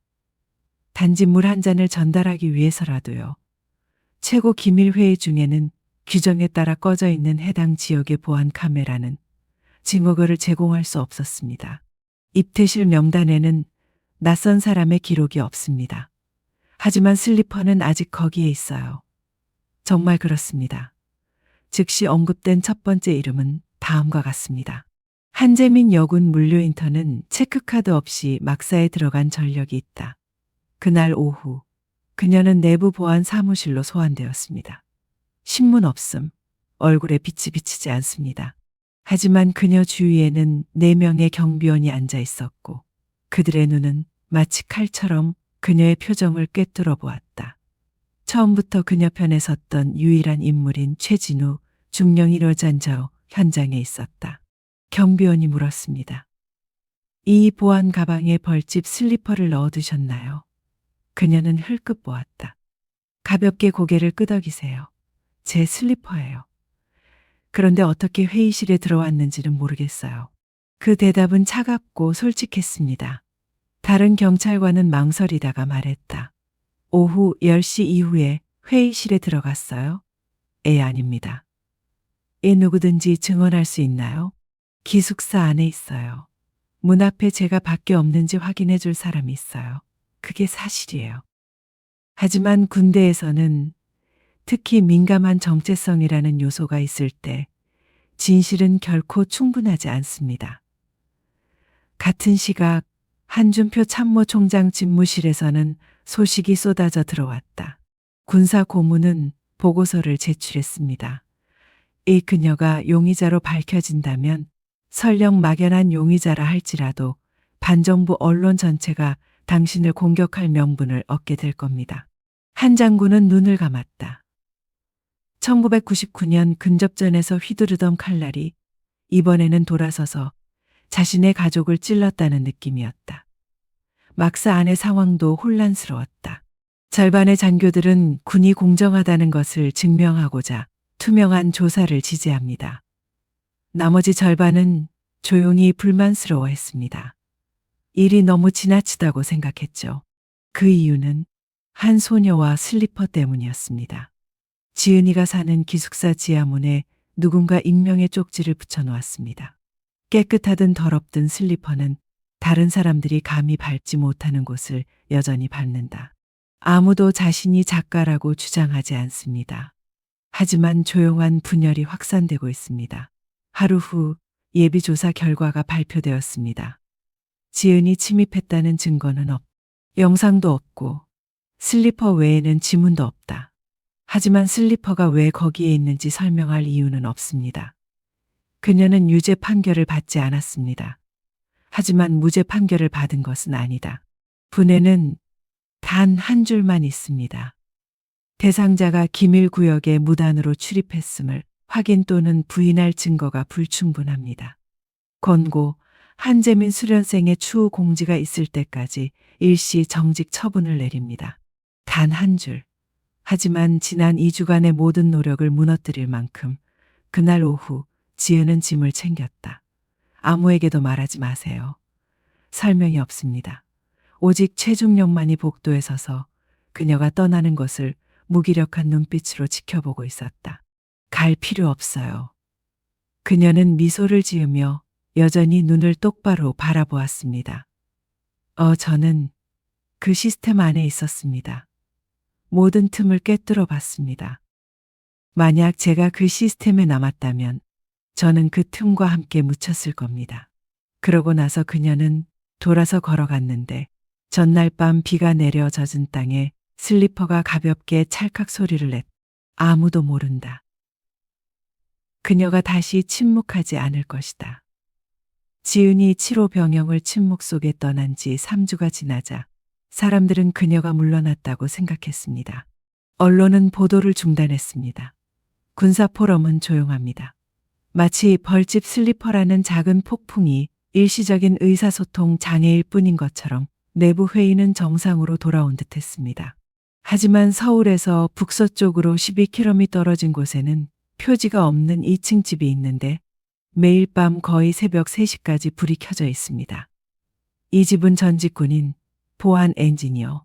단지 물 한 잔을 전달하기 위해서라도요. 최고 기밀 회의 중에는 규정에 따라 꺼져 있는 해당 지역의 보안 카메라는 증거를 제공할 수 없었습니다. 입퇴실 명단에는 낯선 사람의 기록이 없습니다. 하지만 슬리퍼는 아직 거기에 있어요. 정말 그렇습니다. 즉시 언급된 첫 번째 이름은 다음과 같습니다. 한재민 여군 물류 인턴은 체크카드 없이 막사에 들어간 전력이 있다. 그날 오후 그녀는 내부 보안 사무실로 소환되었습니다. 신문 없음, 얼굴에 빛이 비치지 않습니다. 하지만 그녀 주위에는 4명의 경비원이 앉아 있었고 그들의 눈은 마치 칼처럼 그녀의 표정을 꿰뚫어 보았다. 처음부터 그녀 편에 섰던 유일한 인물인 최진우 중령 1호잔저 현장에 있었다. 경비원이 물었습니다. 이 보안 가방에 벌집 슬리퍼를 넣어두셨나요? 그녀는 흘끗 보았다. 가볍게 고개를 끄덕이세요. 제 슬리퍼예요. 그런데 어떻게 회의실에 들어왔는지는 모르겠어요. 그 대답은 차갑고 솔직했습니다. 다른 경찰관은 망설이다가 말했다. 오후 10시 이후에 회의실에 들어갔어요? 아닙니다. 누구든지 증언할 수 있나요? 기숙사 안에 있어요. 문 앞에 제가 밖에 없는지 확인해 줄 사람이 있어요. 그게 사실이에요. 하지만 군대에서는 특히 민감한 정체성이라는 요소가 있을 때 진실은 결코 충분하지 않습니다. 같은 시각 한준표 참모총장 집무실에서는 소식이 쏟아져 들어왔다. 군사 고문은 보고서를 제출했습니다. 이 그녀가 용의자로 밝혀진다면 설령 막연한 용의자라 할지라도 반정부 언론 전체가 당신을 공격할 명분을 얻게 될 겁니다. 한 장군은 눈을 감았다. 1999년 근접전에서 휘두르던 칼날이 이번에는 돌아서서 자신의 가족을 찔렀다는 느낌이었다. 막사 안의 상황도 혼란스러웠다. 절반의 장교들은 군이 공정하다는 것을 증명하고자 투명한 조사를 지지합니다. 나머지 절반은 조용히 불만스러워했습니다. 일이 너무 지나치다고 생각했죠. 그 이유는 한 소녀와 슬리퍼 때문이었습니다. 지은이가 사는 기숙사 지하문에 누군가 익명의 쪽지를 붙여놓았습니다. 깨끗하든 더럽든 슬리퍼는 다른 사람들이 감히 밟지 못하는 곳을 여전히 밟는다. 아무도 자신이 작가라고 주장하지 않습니다. 하지만 조용한 분열이 확산되고 있습니다. 하루 후 예비조사 결과가 발표되었습니다. 지은이 침입했다는 증거는 영상도 없고 슬리퍼 외에는 지문도 없다. 하지만 슬리퍼가 왜 거기에 있는지 설명할 이유는 없습니다. 그녀는 유죄 판결을 받지 않았습니다. 하지만 무죄 판결을 받은 것은 아니다. 분에는 단 한 줄만 있습니다. 대상자가 기밀구역에 무단으로 출입했음을 확인 또는 부인할 증거가 불충분합니다. 권고 한재민 수련생의 추후 공지가 있을 때까지 일시 정직 처분을 내립니다. 단 한 줄. 하지만 지난 2주간의 모든 노력을 무너뜨릴 만큼 그날 오후 지은은 짐을 챙겼다. 아무에게도 말하지 마세요. 설명이 없습니다. 오직 최중력만이 복도에 서서 그녀가 떠나는 것을 무기력한 눈빛으로 지켜보고 있었다. 갈 필요 없어요. 그녀는 미소를 지으며 여전히 눈을 똑바로 바라보았습니다. 저는 그 시스템 안에 있었습니다. 모든 틈을 꿰뚫어 봤습니다. 만약 제가 그 시스템에 남았다면 저는 그 틈과 함께 묻혔을 겁니다. 그러고 나서 그녀는 돌아서 걸어갔는데 전날 밤 비가 내려 젖은 땅에 슬리퍼가 가볍게 찰칵 소리를 냈. 아무도 모른다. 그녀가 다시 침묵하지 않을 것이다. 지은이 7호 병영을 침묵 속에 떠난 지 3주가 지나자 사람들은 그녀가 물러났다고 생각했습니다. 언론은 보도를 중단했습니다. 군사 포럼은 조용합니다. 마치 벌집 슬리퍼라는 작은 폭풍이 일시적인 의사소통 장애일 뿐인 것처럼 내부 회의는 정상으로 돌아온 듯했습니다. 하지만 서울에서 북서쪽으로 12km 떨어진 곳에는 표지가 없는 2층 집이 있는데 매일 밤 거의 새벽 3시까지 불이 켜져 있습니다. 이 집은 전직 군인, 보안 엔지니어,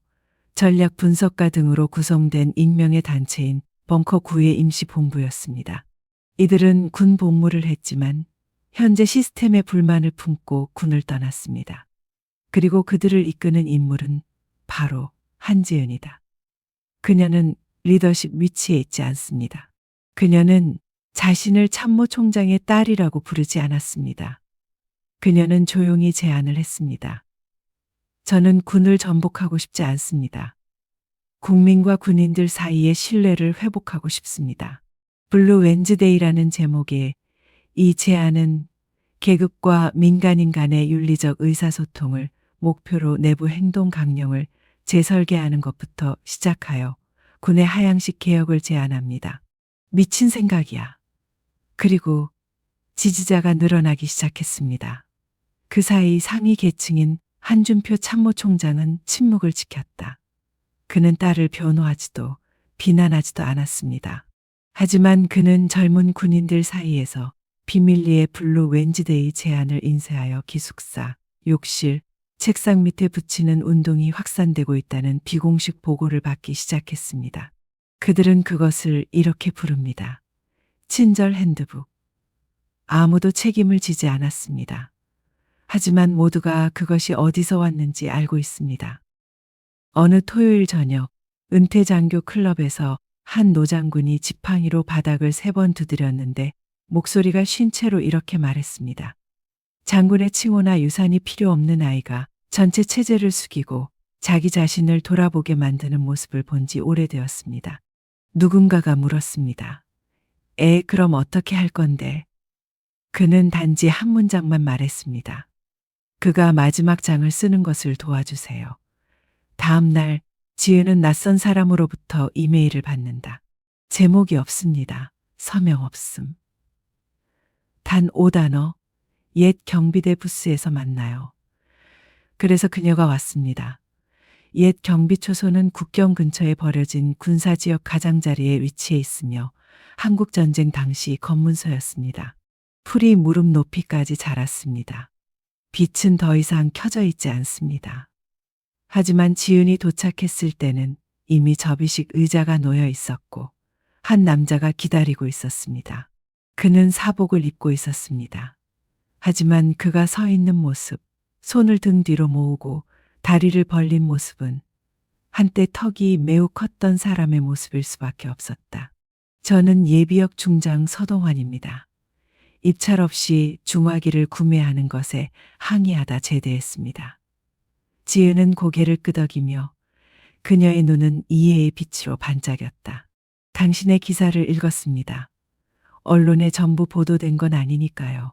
전략 분석가 등으로 구성된 익명의 단체인 벙커 9의 임시본부였습니다. 이들은 군 복무를 했지만 현재 시스템에 불만을 품고 군을 떠났습니다. 그리고 그들을 이끄는 인물은 바로 한지은이다. 그녀는 리더십 위치에 있지 않습니다. 그녀는 자신을 참모총장의 딸이라고 부르지 않았습니다. 그녀는 조용히 제안을 했습니다. 저는 군을 전복하고 싶지 않습니다. 국민과 군인들 사이의 신뢰를 회복하고 싶습니다. 블루 웬즈데이라는 제목의 이 제안은 계급과 민간인 간의 윤리적 의사소통을 목표로 내부 행동 강령을 재설계하는 것부터 시작하여 군의 하향식 개혁을 제안합니다. 미친 생각이야. 그리고 지지자가 늘어나기 시작했습니다. 그 사이 상위 계층인 한준표 참모총장은 침묵을 지켰다. 그는 딸을 변호하지도 비난하지도 않았습니다. 하지만 그는 젊은 군인들 사이에서 비밀리에 블루 웬즈데이 제안을 인쇄하여 기숙사, 욕실, 책상 밑에 붙이는 운동이 확산되고 있다는 비공식 보고를 받기 시작했습니다. 그들은 그것을 이렇게 부릅니다. 친절 핸드북. 아무도 책임을 지지 않았습니다. 하지만 모두가 그것이 어디서 왔는지 알고 있습니다. 어느 토요일 저녁 은퇴 장교 클럽에서 한 노장군이 지팡이로 바닥을 3번 두드렸는데 목소리가 쉰 채로 이렇게 말했습니다. 장군의 칭호나 유산이 필요 없는 아이가 전체 체제를 숙이고 자기 자신을 돌아보게 만드는 모습을 본 지 오래되었습니다. 누군가가 물었습니다. 그럼 어떻게 할 건데? 그는 단지 한 문장만 말했습니다. 그가 마지막 장을 쓰는 것을 도와주세요. 다음 날 지은은 낯선 사람으로부터 이메일을 받는다. 제목이 없습니다. 서명 없음. 단 5단어. 옛 경비대 부스에서 만나요. 그래서 그녀가 왔습니다. 옛 경비초소는 국경 근처에 버려진 군사지역 가장자리에 위치해 있으며 한국전쟁 당시 검문소였습니다. 풀이 무릎 높이까지 자랐습니다. 빛은 더 이상 켜져 있지 않습니다. 하지만 지은이 도착했을 때는 이미 접이식 의자가 놓여 있었고 한 남자가 기다리고 있었습니다. 그는 사복을 입고 있었습니다. 하지만 그가 서 있는 모습, 손을 등 뒤로 모으고 다리를 벌린 모습은 한때 턱이 매우 컸던 사람의 모습일 수밖에 없었다. 저는 예비역 중장 서동환입니다. 입찰 없이 중화기를 구매하는 것에 항의하다 제대했습니다. 지은은 고개를 끄덕이며 그녀의 눈은 이해의 빛으로 반짝였다. 당신의 기사를 읽었습니다. 언론에 전부 보도된 건 아니니까요.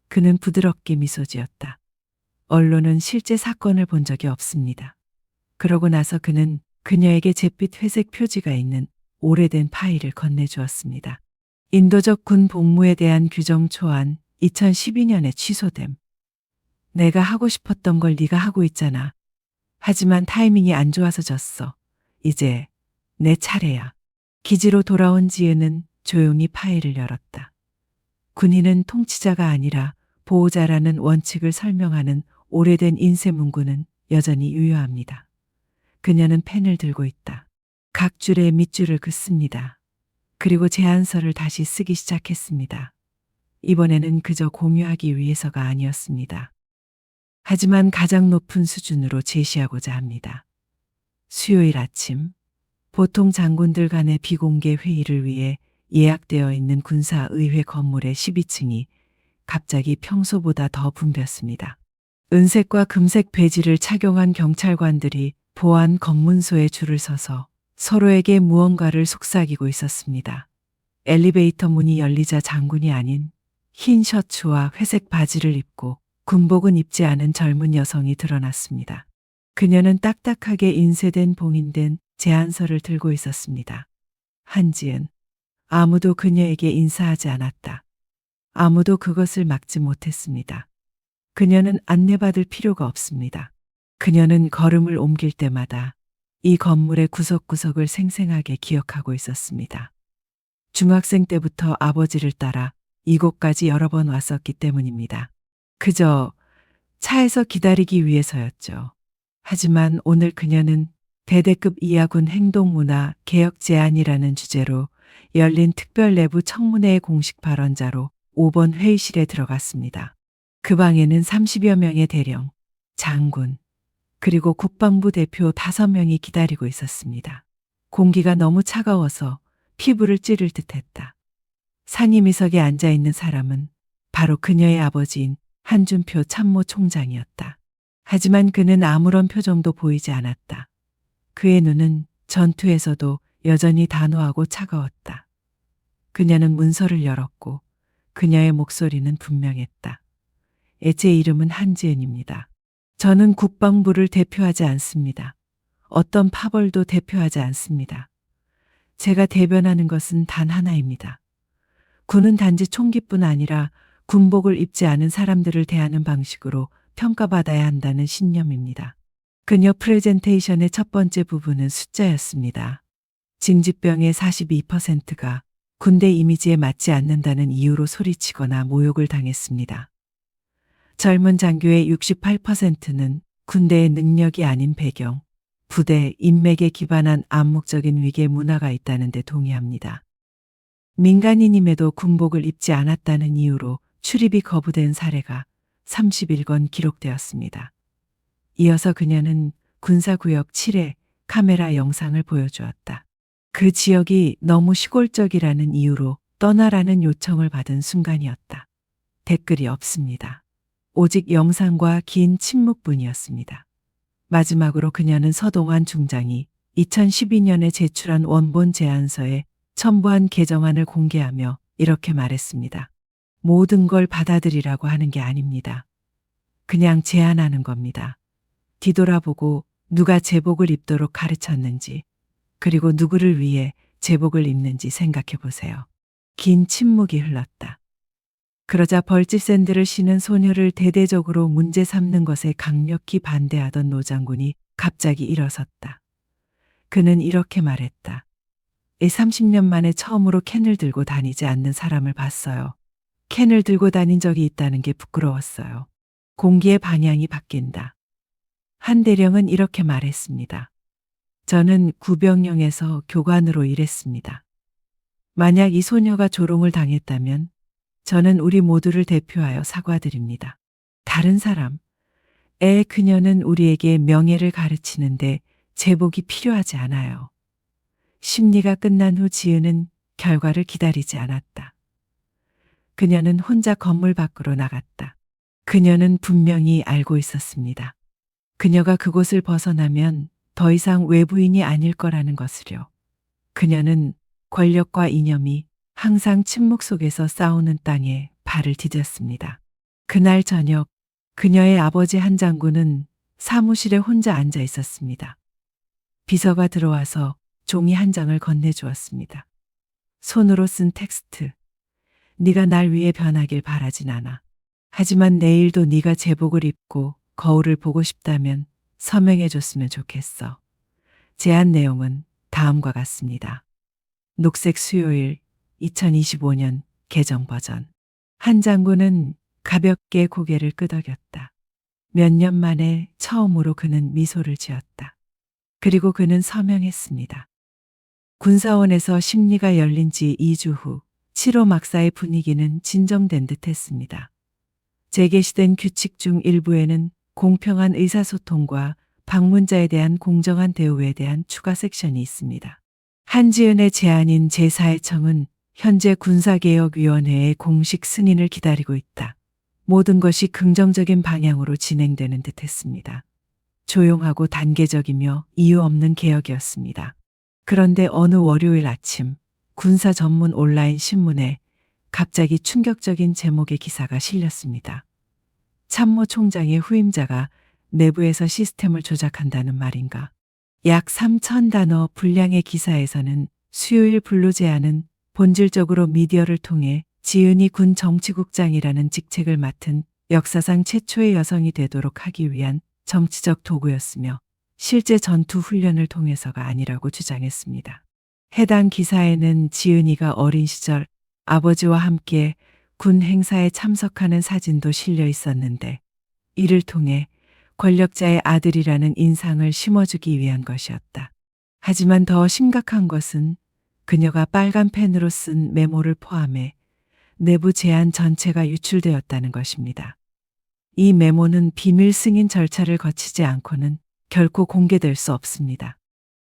그는 부드럽게 미소 지었다. 언론은 실제 사건을 본 적이 없습니다. 그러고 나서 그는 그녀에게 잿빛 회색 표지가 있는 오래된 파일을 건네주었습니다. 인도적 군 복무에 대한 규정 초안 2012년에 취소됨. 내가 하고 싶었던 걸 네가 하고 있잖아. 하지만 타이밍이 안 좋아서 졌어. 이제 내 차례야. 기지로 돌아온 지은은 조용히 파일을 열었다. 군인은 통치자가 아니라 보호자라는 원칙을 설명하는 오래된 인쇄 문구는 여전히 유효합니다. 그녀는 펜을 들고 있다. 각 줄에 밑줄을 긋습니다. 그리고 제안서를 다시 쓰기 시작했습니다. 이번에는 그저 공유하기 위해서가 아니었습니다. 하지만 가장 높은 수준으로 제시하고자 합니다. 수요일 아침, 보통 장군들 간의 비공개 회의를 위해 예약되어 있는 군사의회 건물의 12층이 갑자기 평소보다 더 붐볐습니다. 은색과 금색 배지를 착용한 경찰관들이 보안 검문소에 줄을 서서 서로에게 무언가를 속삭이고 있었습니다. 엘리베이터 문이 열리자 장군이 아닌 흰 셔츠와 회색 바지를 입고 군복은 입지 않은 젊은 여성이 드러났습니다. 그녀는 딱딱하게 인쇄된 봉인된 제안서를 들고 있었습니다. 한지은. 아무도 그녀에게 인사하지 않았다. 아무도 그것을 막지 못했습니다. 그녀는 안내받을 필요가 없습니다. 그녀는 걸음을 옮길 때마다 이 건물의 구석구석을 생생하게 기억하고 있었습니다. 중학생 때부터 아버지를 따라 이곳까지 여러 번 왔었기 때문입니다. 그저 차에서 기다리기 위해서였죠. 하지만 오늘 그녀는 대대급 이하군 행동문화 개혁 제안이라는 주제로 열린 특별 내부 청문회의 공식 발언자로 5번 회의실에 들어갔습니다. 그 방에는 30여 명의 대령, 장군, 그리고 국방부 대표 5명이 기다리고 있었습니다. 공기가 너무 차가워서 피부를 찌를 듯했다. 상임위석에 앉아있는 사람은 바로 그녀의 아버지인 한준표 참모총장이었다. 하지만 그는 아무런 표정도 보이지 않았다. 그의 눈은 전투에서도 여전히 단호하고 차가웠다. 그녀는 문서를 열었고 그녀의 목소리는 분명했다. 제 이름은 한지은입니다. 저는 국방부를 대표하지 않습니다. 어떤 파벌도 대표하지 않습니다. 제가 대변하는 것은 단 하나입니다. 군은 단지 총기뿐 아니라 군복을 입지 않은 사람들을 대하는 방식으로 평가받아야 한다는 신념입니다. 그녀 프레젠테이션의 첫 번째 부분은 숫자였습니다. 징집병의 42%가 군대 이미지에 맞지 않는다는 이유로 소리치거나 모욕을 당했습니다. 젊은 장교의 68%는 군대의 능력이 아닌 배경, 부대, 인맥에 기반한 암묵적인 위계 문화가 있다는 데 동의합니다. 민간인임에도 군복을 입지 않았다는 이유로 출입이 거부된 사례가 31건 기록되었습니다. 이어서 그녀는 군사구역 7의 카메라 영상을 보여주었다. 그 지역이 너무 시골적이라는 이유로 떠나라는 요청을 받은 순간이었다. 댓글이 없습니다. 오직 영상과 긴 침묵뿐이었습니다. 마지막으로 그녀는 서동환 중장이 2012년에 제출한 원본 제안서에 첨부한 개정안을 공개하며 이렇게 말했습니다. 모든 걸 받아들이라고 하는 게 아닙니다. 그냥 제안하는 겁니다. 뒤돌아보고 누가 제복을 입도록 가르쳤는지, 그리고 누구를 위해 제복을 입는지 생각해 보세요. 긴 침묵이 흘렀다. 그러자 벌집 샌들을 신은 소녀를 대대적으로 문제 삼는 것에 강력히 반대하던 노 장군이 갑자기 일어섰다. 그는 이렇게 말했다. 30년 만에 처음으로 캔을 들고 다니지 않는 사람을 봤어요. 캔을 들고 다닌 적이 있다는 게 부끄러웠어요. 공기의 방향이 바뀐다. 한 대령은 이렇게 말했습니다. 저는 구병령에서 교관으로 일했습니다. 만약 이 소녀가 조롱을 당했다면 저는 우리 모두를 대표하여 사과드립니다. 다른 사람, 그녀는 우리에게 명예를 가르치는데 제복이 필요하지 않아요. 심리가 끝난 후 지은은 결과를 기다리지 않았다. 그녀는 혼자 건물 밖으로 나갔다. 그녀는 분명히 알고 있었습니다. 그녀가 그곳을 벗어나면 더 이상 외부인이 아닐 거라는 것을요. 그녀는 권력과 이념이 항상 침묵 속에서 싸우는 땅에 발을 디뎠습니다. 그날 저녁 그녀의 아버지 한 장군은 사무실에 혼자 앉아 있었습니다. 비서가 들어와서 종이 한 장을 건네주었습니다. 손으로 쓴 텍스트. 네가 날 위해 변하길 바라진 않아. 하지만 내일도 네가 제복을 입고 거울을 보고 싶다면 서명해줬으면 좋겠어. 제안 내용은 다음과 같습니다. 녹색 수요일 2025년 개정 버전. 한 장군은 가볍게 고개를 끄덕였다. 몇 년 만에 처음으로 그는 미소를 지었다. 그리고 그는 서명했습니다. 군사원에서 심리가 열린 지 2주 후 7호 막사의 분위기는 진정된 듯했습니다. 재개시된 규칙 중 일부에는 공평한 의사소통과 방문자에 대한 공정한 대우에 대한 추가 섹션이 있습니다. 한지은의 제안인 제4회청은 현재 군사개혁위원회의 공식 승인을 기다리고 있다. 모든 것이 긍정적인 방향으로 진행되는 듯했습니다. 조용하고 단계적이며 이유 없는 개혁이었습니다. 그런데 어느 월요일 아침 군사 전문 온라인 신문에 갑자기 충격적인 제목의 기사가 실렸습니다. 참모총장의 후임자가 내부에서 시스템을 조작한다는 말인가. 약 3,000단어 분량의 기사에서는 수요일 근로 제안은 본질적으로 미디어를 통해 지은이 군 정치국장이라는 직책을 맡은 역사상 최초의 여성이 되도록 하기 위한 정치적 도구였으며 실제 전투 훈련을 통해서가 아니라고 주장했습니다. 해당 기사에는 지은이가 어린 시절 아버지와 함께 군 행사에 참석하는 사진도 실려 있었는데 이를 통해 권력자의 아들이라는 인상을 심어주기 위한 것이었다. 하지만 더 심각한 것은 그녀가 빨간 펜으로 쓴 메모를 포함해 내부 제안 전체가 유출되었다는 것입니다. 이 메모는 비밀 승인 절차를 거치지 않고는 결코 공개될 수 없습니다.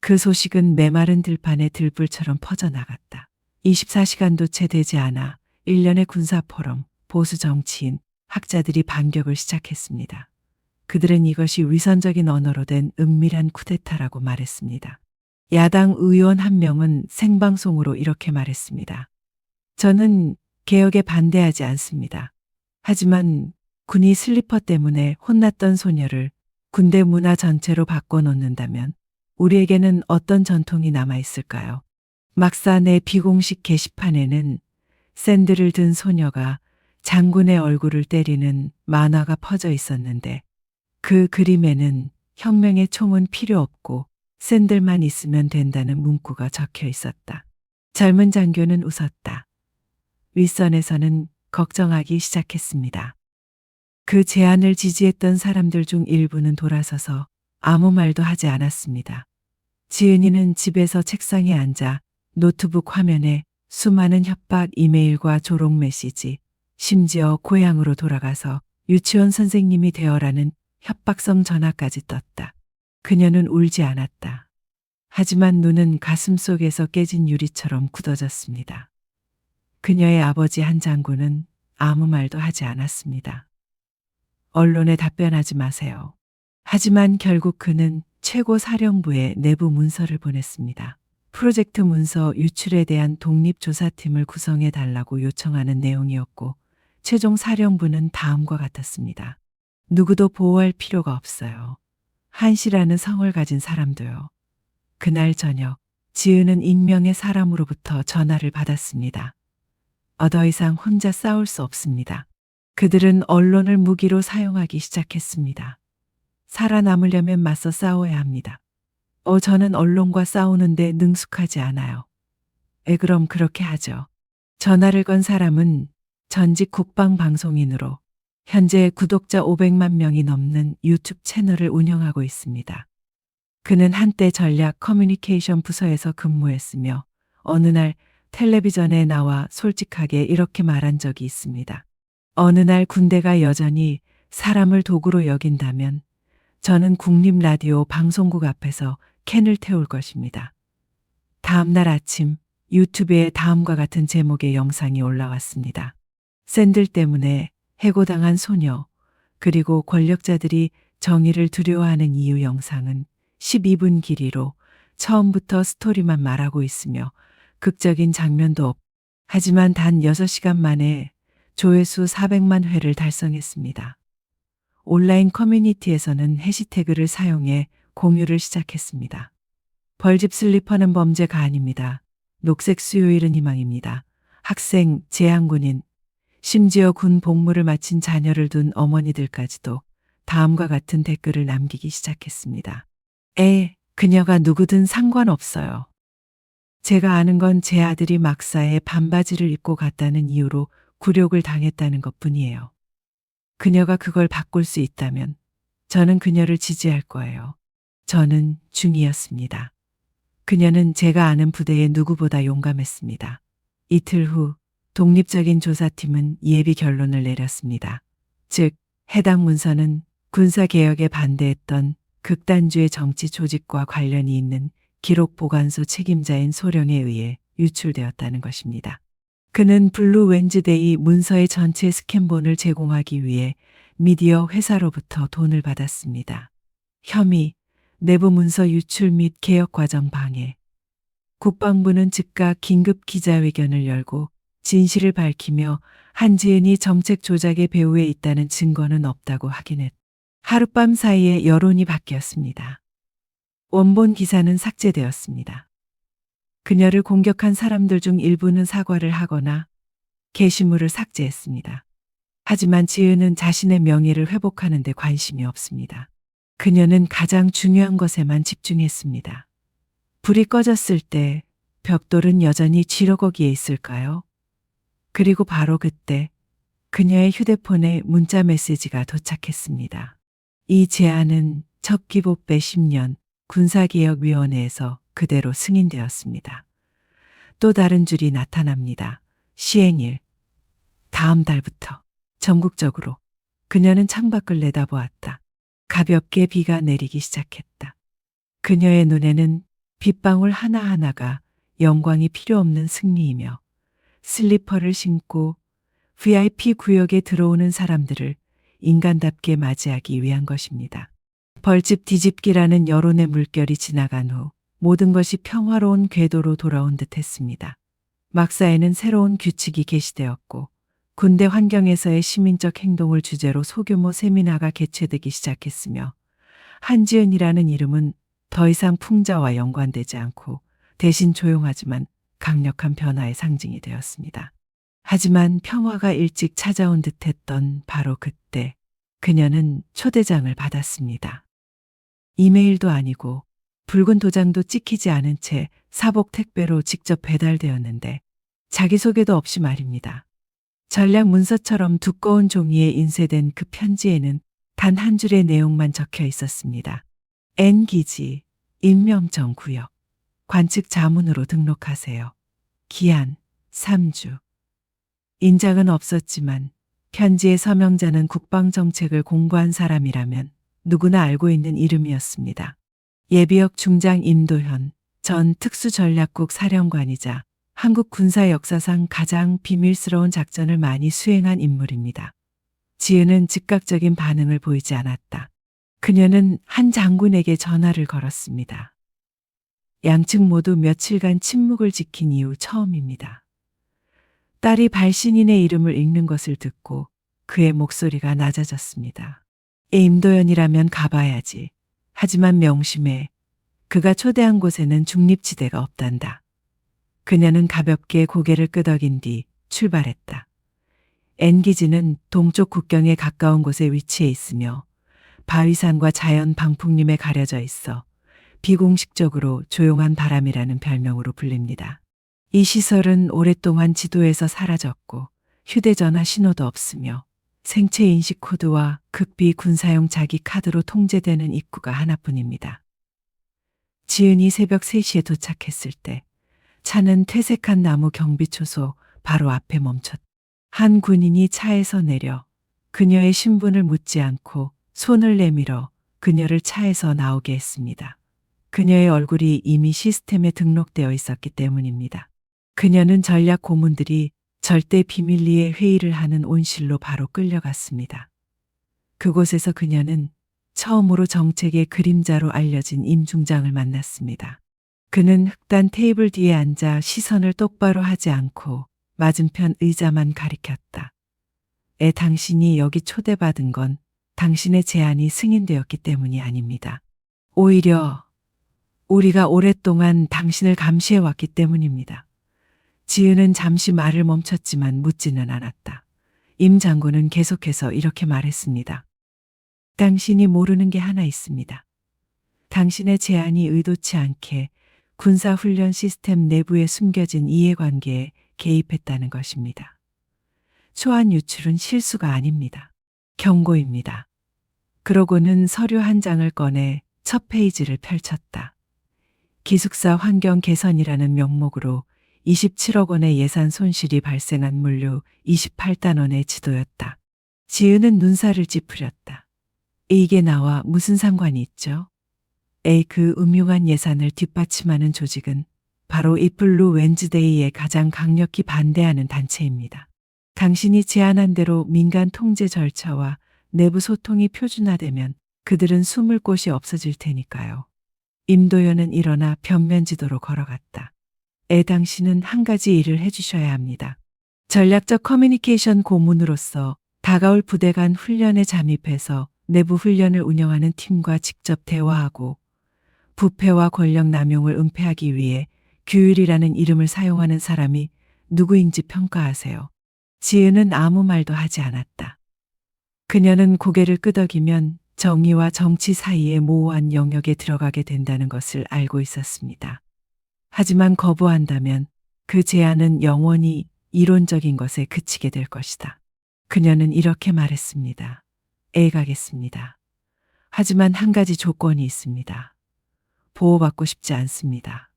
그 소식은 메마른 들판의 들불처럼 퍼져나갔다. 24시간도 채 되지 않아 일련의 군사포럼, 보수 정치인, 학자들이 반격을 시작했습니다. 그들은 이것이 위선적인 언어로 된 은밀한 쿠데타라고 말했습니다. 야당 의원 한 명은 생방송으로 이렇게 말했습니다. 저는 개혁에 반대하지 않습니다. 하지만 군이 슬리퍼 때문에 혼났던 소녀를 군대 문화 전체로 바꿔놓는다면 우리에게는 어떤 전통이 남아있을까요? 막사 내 비공식 게시판에는 샌들을 든 소녀가 장군의 얼굴을 때리는 만화가 퍼져 있었는데 그 그림에는 혁명의 총은 필요 없고 샌들만 있으면 된다는 문구가 적혀 있었다. 젊은 장교는 웃었다. 윗선에서는 걱정하기 시작했습니다. 그 제안을 지지했던 사람들 중 일부는 돌아서서 아무 말도 하지 않았습니다. 지은이는 집에서 책상에 앉아 노트북 화면에 수많은 협박 이메일과 조롱 메시지, 심지어 고향으로 돌아가서 유치원 선생님이 되어라는 협박성 전화까지 떴다. 그녀는 울지 않았다. 하지만 눈은 가슴 속에서 깨진 유리처럼 굳어졌습니다. 그녀의 아버지 한 장군은 아무 말도 하지 않았습니다. 언론에 답변하지 마세요. 하지만 결국 그는 최고 사령부에 내부 문서를 보냈습니다. 프로젝트 문서 유출에 대한 독립조사팀을 구성해 달라고 요청하는 내용이었고 최종 사령부는 다음과 같았습니다. 누구도 보호할 필요가 없어요. 한씨라는 성을 가진 사람도요. 그날 저녁 지은은 익명의 사람으로부터 전화를 받았습니다. 더 이상 혼자 싸울 수 없습니다. 그들은 언론을 무기로 사용하기 시작했습니다. 살아남으려면 맞서 싸워야 합니다. 저는 언론과 싸우는데 능숙하지 않아요. 그럼 그렇게 하죠. 전화를 건 사람은 전직 국방방송인으로 현재 구독자 500만 명이 넘는 유튜브 채널을 운영하고 있습니다. 그는 한때 전략 커뮤니케이션 부서에서 근무했으며 어느 날 텔레비전에 나와 솔직하게 이렇게 말한 적이 있습니다. 어느 날 군대가 여전히 사람을 도구로 여긴다면 저는 국립라디오 방송국 앞에서 캔을 태울 것입니다. 다음 날 아침 유튜브에 다음과 같은 제목의 영상이 올라왔습니다. 샌들 때문에 해고당한 소녀 그리고 권력자들이 정의를 두려워하는 이유. 영상은 12분 길이로 처음부터 스토리만 말하고 있으며 극적인 장면도 없고 하지만 단 6시간 만에 조회수 400만 회를 달성했습니다. 온라인 커뮤니티에서는 해시태그를 사용해 공유를 시작했습니다. 벌집 슬리퍼는 범죄가 아닙니다. 녹색 수요일은 희망입니다. 학생, 재향군인, 심지어 군 복무를 마친 자녀를 둔 어머니들까지도 다음과 같은 댓글을 남기기 시작했습니다. 그녀가 누구든 상관없어요. 제가 아는 건 제 아들이 막사에 반바지를 입고 갔다는 이유로 굴욕을 당했다는 것 뿐이에요. 그녀가 그걸 바꿀 수 있다면 저는 그녀를 지지할 거예요. 저는 중이었습니다. 그녀는 제가 아는 부대의 누구보다 용감했습니다. 이틀 후 독립적인 조사팀은 예비 결론을 내렸습니다. 즉, 해당 문서는 군사개혁에 반대했던 극단주의 정치 조직과 관련이 있는 기록 보관소 책임자인 소령에 의해 유출되었다는 것입니다. 그는 블루 웬즈데이 문서의 전체 스캔본을 제공하기 위해 미디어 회사로부터 돈을 받았습니다. 혐의, 내부 문서 유출 및 개혁 과정 방해. 국방부는 즉각 긴급 기자회견을 열고 진실을 밝히며 한지은이 정책 조작의 배후에 있다는 증거는 없다고 확인했다. 하룻밤 사이에 여론이 바뀌었습니다. 원본 기사는 삭제되었습니다. 그녀를 공격한 사람들 중 일부는 사과를 하거나 게시물을 삭제했습니다. 하지만 지은은 자신의 명예를 회복하는 데 관심이 없습니다. 그녀는 가장 중요한 것에만 집중했습니다. 불이 꺼졌을 때 벽돌은 여전히 쥐러 거기에 있을까요? 그리고 바로 그때 그녀의 휴대폰에 문자 메시지가 도착했습니다. 이 제안은 첫 기복배 10년 군사개혁위원회에서 그대로 승인되었습니다. 또 다른 줄이 나타납니다. 시행일. 다음 달부터 전국적으로. 그녀는 창밖을 내다보았다. 가볍게 비가 내리기 시작했다. 그녀의 눈에는 빗방울 하나하나가 영광이 필요 없는 승리이며 슬리퍼를 신고 VIP 구역에 들어오는 사람들을 인간답게 맞이하기 위한 것입니다. 벌집 뒤집기라는 여론의 물결이 지나간 후 모든 것이 평화로운 궤도로 돌아온 듯 했습니다. 막사에는 새로운 규칙이 게시되었고 군대 환경에서의 시민적 행동을 주제로 소규모 세미나가 개최되기 시작했으며 한지은이라는 이름은 더 이상 풍자와 연관되지 않고 대신 조용하지만 강력한 변화의 상징이 되었습니다. 하지만 평화가 일찍 찾아온 듯했던 바로 그때 그녀는 초대장을 받았습니다. 이메일도 아니고 붉은 도장도 찍히지 않은 채 사복 택배로 직접 배달되었는데 자기소개도 없이 말입니다. 전략 문서처럼 두꺼운 종이에 인쇄된 그 편지에는 단 한 줄의 내용만 적혀 있었습니다. N기지, 임명정 구역, 관측 자문으로 등록하세요. 기한 3주. 인장은 없었지만 편지의 서명자는 국방정책을 공부한 사람이라면 누구나 알고 있는 이름이었습니다. 예비역 중장 임도현 전 특수전략국 사령관이자 한국 군사 역사상 가장 비밀스러운 작전을 많이 수행한 인물입니다. 지은은 즉각적인 반응을 보이지 않았다. 그녀는 한 장군에게 전화를 걸었습니다. 양측 모두 며칠간 침묵을 지킨 이후 처음입니다. 딸이 발신인의 이름을 읽는 것을 듣고 그의 목소리가 낮아졌습니다. 임도현이라면 가봐야지. 하지만 명심해. 그가 초대한 곳에는 중립지대가 없단다. 그녀는 가볍게 고개를 끄덕인 뒤 출발했다. N기지는 동쪽 국경에 가까운 곳에 위치해 있으며 바위산과 자연 방풍림에 가려져 있어 비공식적으로 조용한 바람이라는 별명으로 불립니다. 이 시설은 오랫동안 지도에서 사라졌고 휴대전화 신호도 없으며 생체 인식 코드와 극비 군사용 자기 카드로 통제되는 입구가 하나뿐입니다. 지은이 새벽 3시에 도착했을 때 차는 퇴색한 나무 경비초소 바로 앞에 멈췄다. 한 군인이 차에서 내려 그녀의 신분을 묻지 않고 손을 내밀어 그녀를 차에서 나오게 했습니다. 그녀의 얼굴이 이미 시스템에 등록되어 있었기 때문입니다. 그녀는 전략 고문들이 절대 비밀리에 회의를 하는 온실로 바로 끌려갔습니다. 그곳에서 그녀는 처음으로 정책의 그림자로 알려진 임 중장을 만났습니다. 그는 흑단 테이블 뒤에 앉아 시선을 똑바로 하지 않고 맞은편 의자만 가리켰다. 당신이 여기 초대받은 건 당신의 제안이 승인되었기 때문이 아닙니다. 오히려 우리가 오랫동안 당신을 감시해왔기 때문입니다. 지은은 잠시 말을 멈췄지만 묻지는 않았다. 임 장군은 계속해서 이렇게 말했습니다. 당신이 모르는 게 하나 있습니다. 당신의 제안이 의도치 않게 군사훈련 시스템 내부에 숨겨진 이해관계에 개입했다는 것입니다. 초안 유출은 실수가 아닙니다. 경고입니다. 그러고는 서류 한 장을 꺼내 첫 페이지를 펼쳤다. 기숙사 환경 개선이라는 명목으로 27억 원의 예산 손실이 발생한 물류 28단원의 지도였다. 지은은 눈살을 찌푸렸다. 이게 나와 무슨 상관이 있죠? 그 음흉한 예산을 뒷받침하는 조직은 바로 이 블루 웬즈데이에 가장 강력히 반대하는 단체입니다. 당신이 제안한 대로 민간 통제 절차와 내부 소통이 표준화되면 그들은 숨을 곳이 없어질 테니까요. 임도연은 일어나 변면지도로 걸어갔다. 당신은 한 가지 일을 해주셔야 합니다. 전략적 커뮤니케이션 고문으로서 다가올 부대 간 훈련에 잠입해서 내부 훈련을 운영하는 팀과 직접 대화하고 부패와 권력 남용을 은폐하기 위해 규율이라는 이름을 사용하는 사람이 누구인지 평가하세요. 지은은 아무 말도 하지 않았다. 그녀는 고개를 끄덕이면 정의와 정치 사이의 모호한 영역에 들어가게 된다는 것을 알고 있었습니다. 하지만 거부한다면 그 제안은 영원히 이론적인 것에 그치게 될 것이다. 그녀는 이렇게 말했습니다. 가겠습니다. 하지만 한 가지 조건이 있습니다. 보호받고 싶지 않습니다.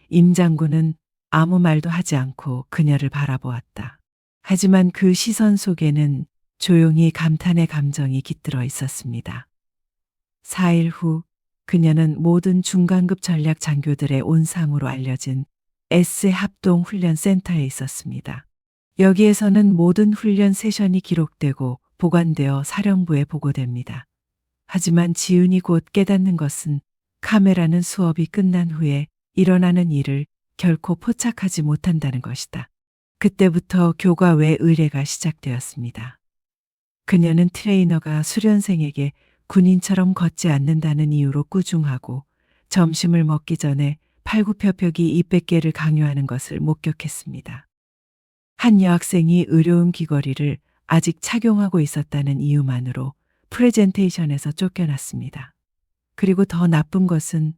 임 장군은 아무 말도 하지 않고 그녀를 바라보았다. 하지만 그 시선 속에는 조용히 감탄의 감정이 깃들어 있었습니다. 4일 후 그녀는 모든 중간급 전략 장교들의 온상으로 알려진 S 합동 훈련 센터에 있었습니다. 여기에서는 모든 훈련 세션이 기록되고 보관되어 사령부에 보고됩니다. 하지만 지은이 곧 깨닫는 것은 카메라는 수업이 끝난 후에 일어나는 일을 결코 포착하지 못한다는 것이다. 그때부터 교과 외 의례가 시작되었습니다. 그녀는 트레이너가 수련생에게 군인처럼 걷지 않는다는 이유로 꾸중하고 점심을 먹기 전에 팔굽혀펴기 200개를 강요하는 것을 목격했습니다. 한 여학생이 의료용 귀걸이를 아직 착용하고 있었다는 이유만으로 프레젠테이션에서 쫓겨났습니다. 그리고 더 나쁜 것은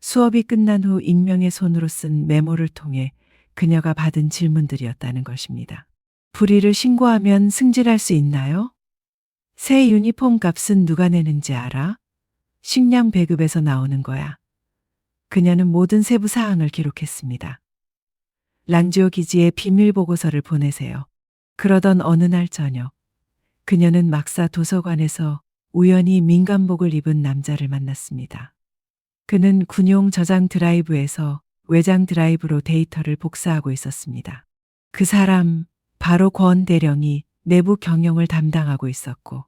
수업이 끝난 후 익명의 손으로 쓴 메모를 통해 그녀가 받은 질문들이었다는 것입니다. 불의를 신고하면 승진할 수 있나요? 새 유니폼 값은 누가 내는지 알아? 식량 배급에서 나오는 거야. 그녀는 모든 세부 사항을 기록했습니다. 랑지오 기지에 비밀 보고서를 보내세요. 그러던 어느 날 저녁, 그녀는 막사 도서관에서 우연히 민간복을 입은 남자를 만났습니다. 그는 군용 저장 드라이브에서 외장 드라이브로 데이터를 복사하고 있었습니다. 그 사람, 바로 권 대령이 내부 경영을 담당하고 있었고,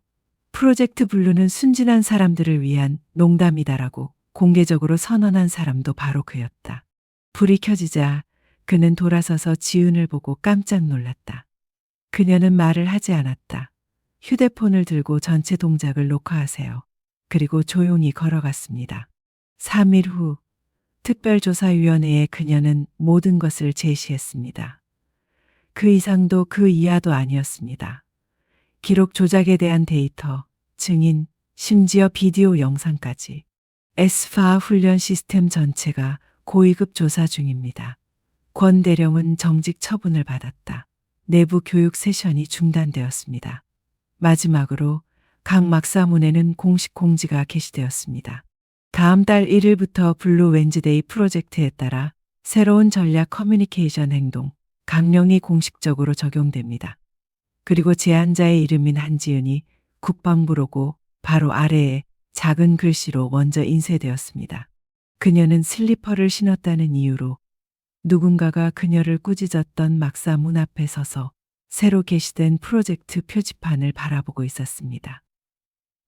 프로젝트 블루는 순진한 사람들을 위한 농담이다라고 공개적으로 선언한 사람도 바로 그였다. 불이 켜지자 그는 돌아서서 지은을 보고 깜짝 놀랐다. 그녀는 말을 하지 않았다. 휴대폰을 들고 전체 동작을 녹화하세요. 그리고 조용히 걸어갔습니다. 3일 후 특별조사위원회에 그녀는 모든 것을 제시했습니다. 그 이상도 그 이하도 아니었습니다. 기록 조작에 대한 데이터, 증인, 심지어 비디오 영상까지. 에스파 훈련 시스템 전체가 고위급 조사 중입니다. 권 대령은 정직 처분을 받았다. 내부 교육 세션이 중단되었습니다. 마지막으로 각 막사문에는 공식 공지가 게시되었습니다. 다음 달 1일부터 블루 웬즈데이 프로젝트에 따라 새로운 전략 커뮤니케이션 행동, 강령이 공식적으로 적용됩니다. 그리고 제안자의 이름인 한지은이 국방부로고 바로 아래에 작은 글씨로 먼저 인쇄되었습니다. 그녀는 슬리퍼를 신었다는 이유로 누군가가 그녀를 꾸짖었던 막사 문 앞에 서서 새로 게시된 프로젝트 표지판을 바라보고 있었습니다.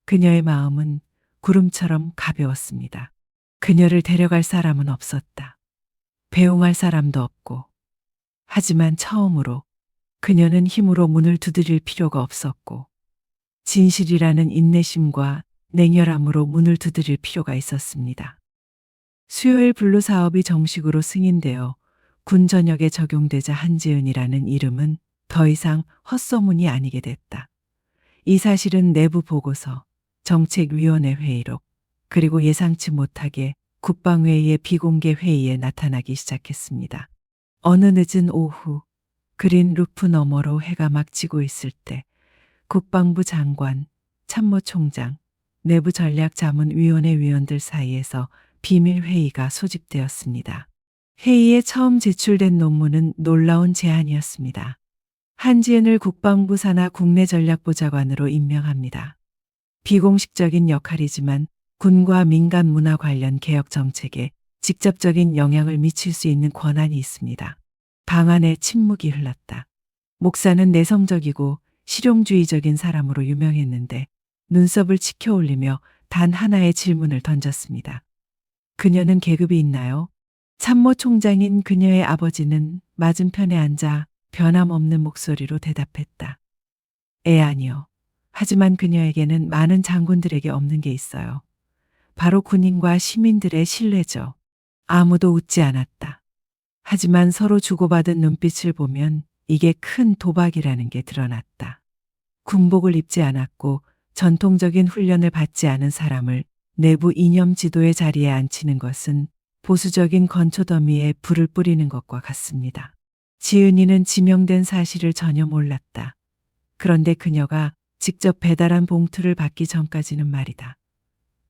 그녀의 마음은 구름처럼 가벼웠습니다. 그녀를 데려갈 사람은 없었다. 배웅할 사람도 없고. 하지만 처음으로 그녀는 힘으로 문을 두드릴 필요가 없었고 진실이라는 인내심과 냉혈함으로 문을 두드릴 필요가 있었습니다. 수요일 블루 사업이 정식으로 승인되어 군 전역에 적용되자 한지은이라는 이름은 더 이상 헛소문이 아니게 됐다. 이 사실은 내부 보고서, 정책위원회 회의록, 그리고 예상치 못하게 국방회의의 비공개 회의에 나타나기 시작했습니다. 어느 늦은 오후, 그린 루프 너머로 해가 막 지고 있을 때 국방부 장관, 참모총장, 내부전략자문위원회 위원들 사이에서 비밀 회의가 소집되었습니다. 회의에 처음 제출된 논문은 놀라운 제안이었습니다. 한지은을 국방부 산하 국내전략보좌관으로 임명합니다. 비공식적인 역할이지만 군과 민간 문화 관련 개혁 정책에 직접적인 영향을 미칠 수 있는 권한이 있습니다. 방안에 침묵이 흘렀다. 목사는 내성적이고 실용주의적인 사람으로 유명했는데 눈썹을 치켜 올리며 단 하나의 질문을 던졌습니다. 그녀는 계급이 있나요? 참모총장인 그녀의 아버지는 맞은편에 앉아 변함없는 목소리로 대답했다. 아니요. 하지만 그녀에게는 많은 장군들에게 없는 게 있어요. 바로 군인과 시민들의 신뢰죠. 아무도 웃지 않았다. 하지만 서로 주고받은 눈빛을 보면 이게 큰 도박이라는 게 드러났다. 군복을 입지 않았고 전통적인 훈련을 받지 않은 사람을 내부 이념 지도의 자리에 앉히는 것은 보수적인 건초더미에 불을 뿌리는 것과 같습니다. 지은이는 지명된 사실을 전혀 몰랐다. 그런데 그녀가 직접 배달한 봉투를 받기 전까지는 말이다.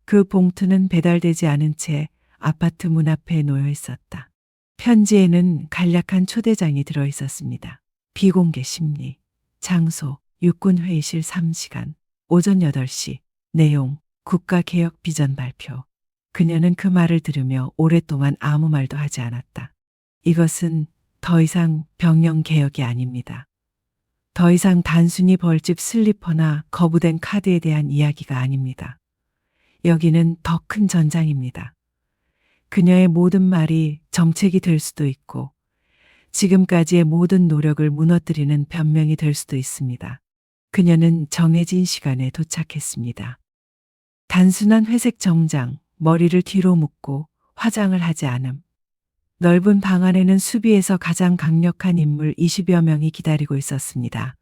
그 봉투는 배달되지 않은 채 아파트 문 앞에 놓여 있었다. 편지에는 간략한 초대장이 들어 있었습니다. 비공개 심리, 장소, 육군회의실 3시간, 오전 8시, 내용, 국가개혁 비전 발표. 그녀는 그 말을 들으며 오랫동안 아무 말도 하지 않았다. 이것은 더 이상 병영 개혁이 아닙니다. 더 이상 단순히 벌집 슬리퍼나 거부된 카드에 대한 이야기가 아닙니다. 여기는 더 큰 전장입니다. 그녀의 모든 말이 정책이 될 수도 있고 지금까지의 모든 노력을 무너뜨리는 변명이 될 수도 있습니다. 그녀는 정해진 시간에 도착했습니다. 단순한 회색 정장, 머리를 뒤로 묶고 화장을 하지 않음. 넓은 방 안에는 수비에서 가장 강력한 인물 20여 명이 기다리고 있었습니다.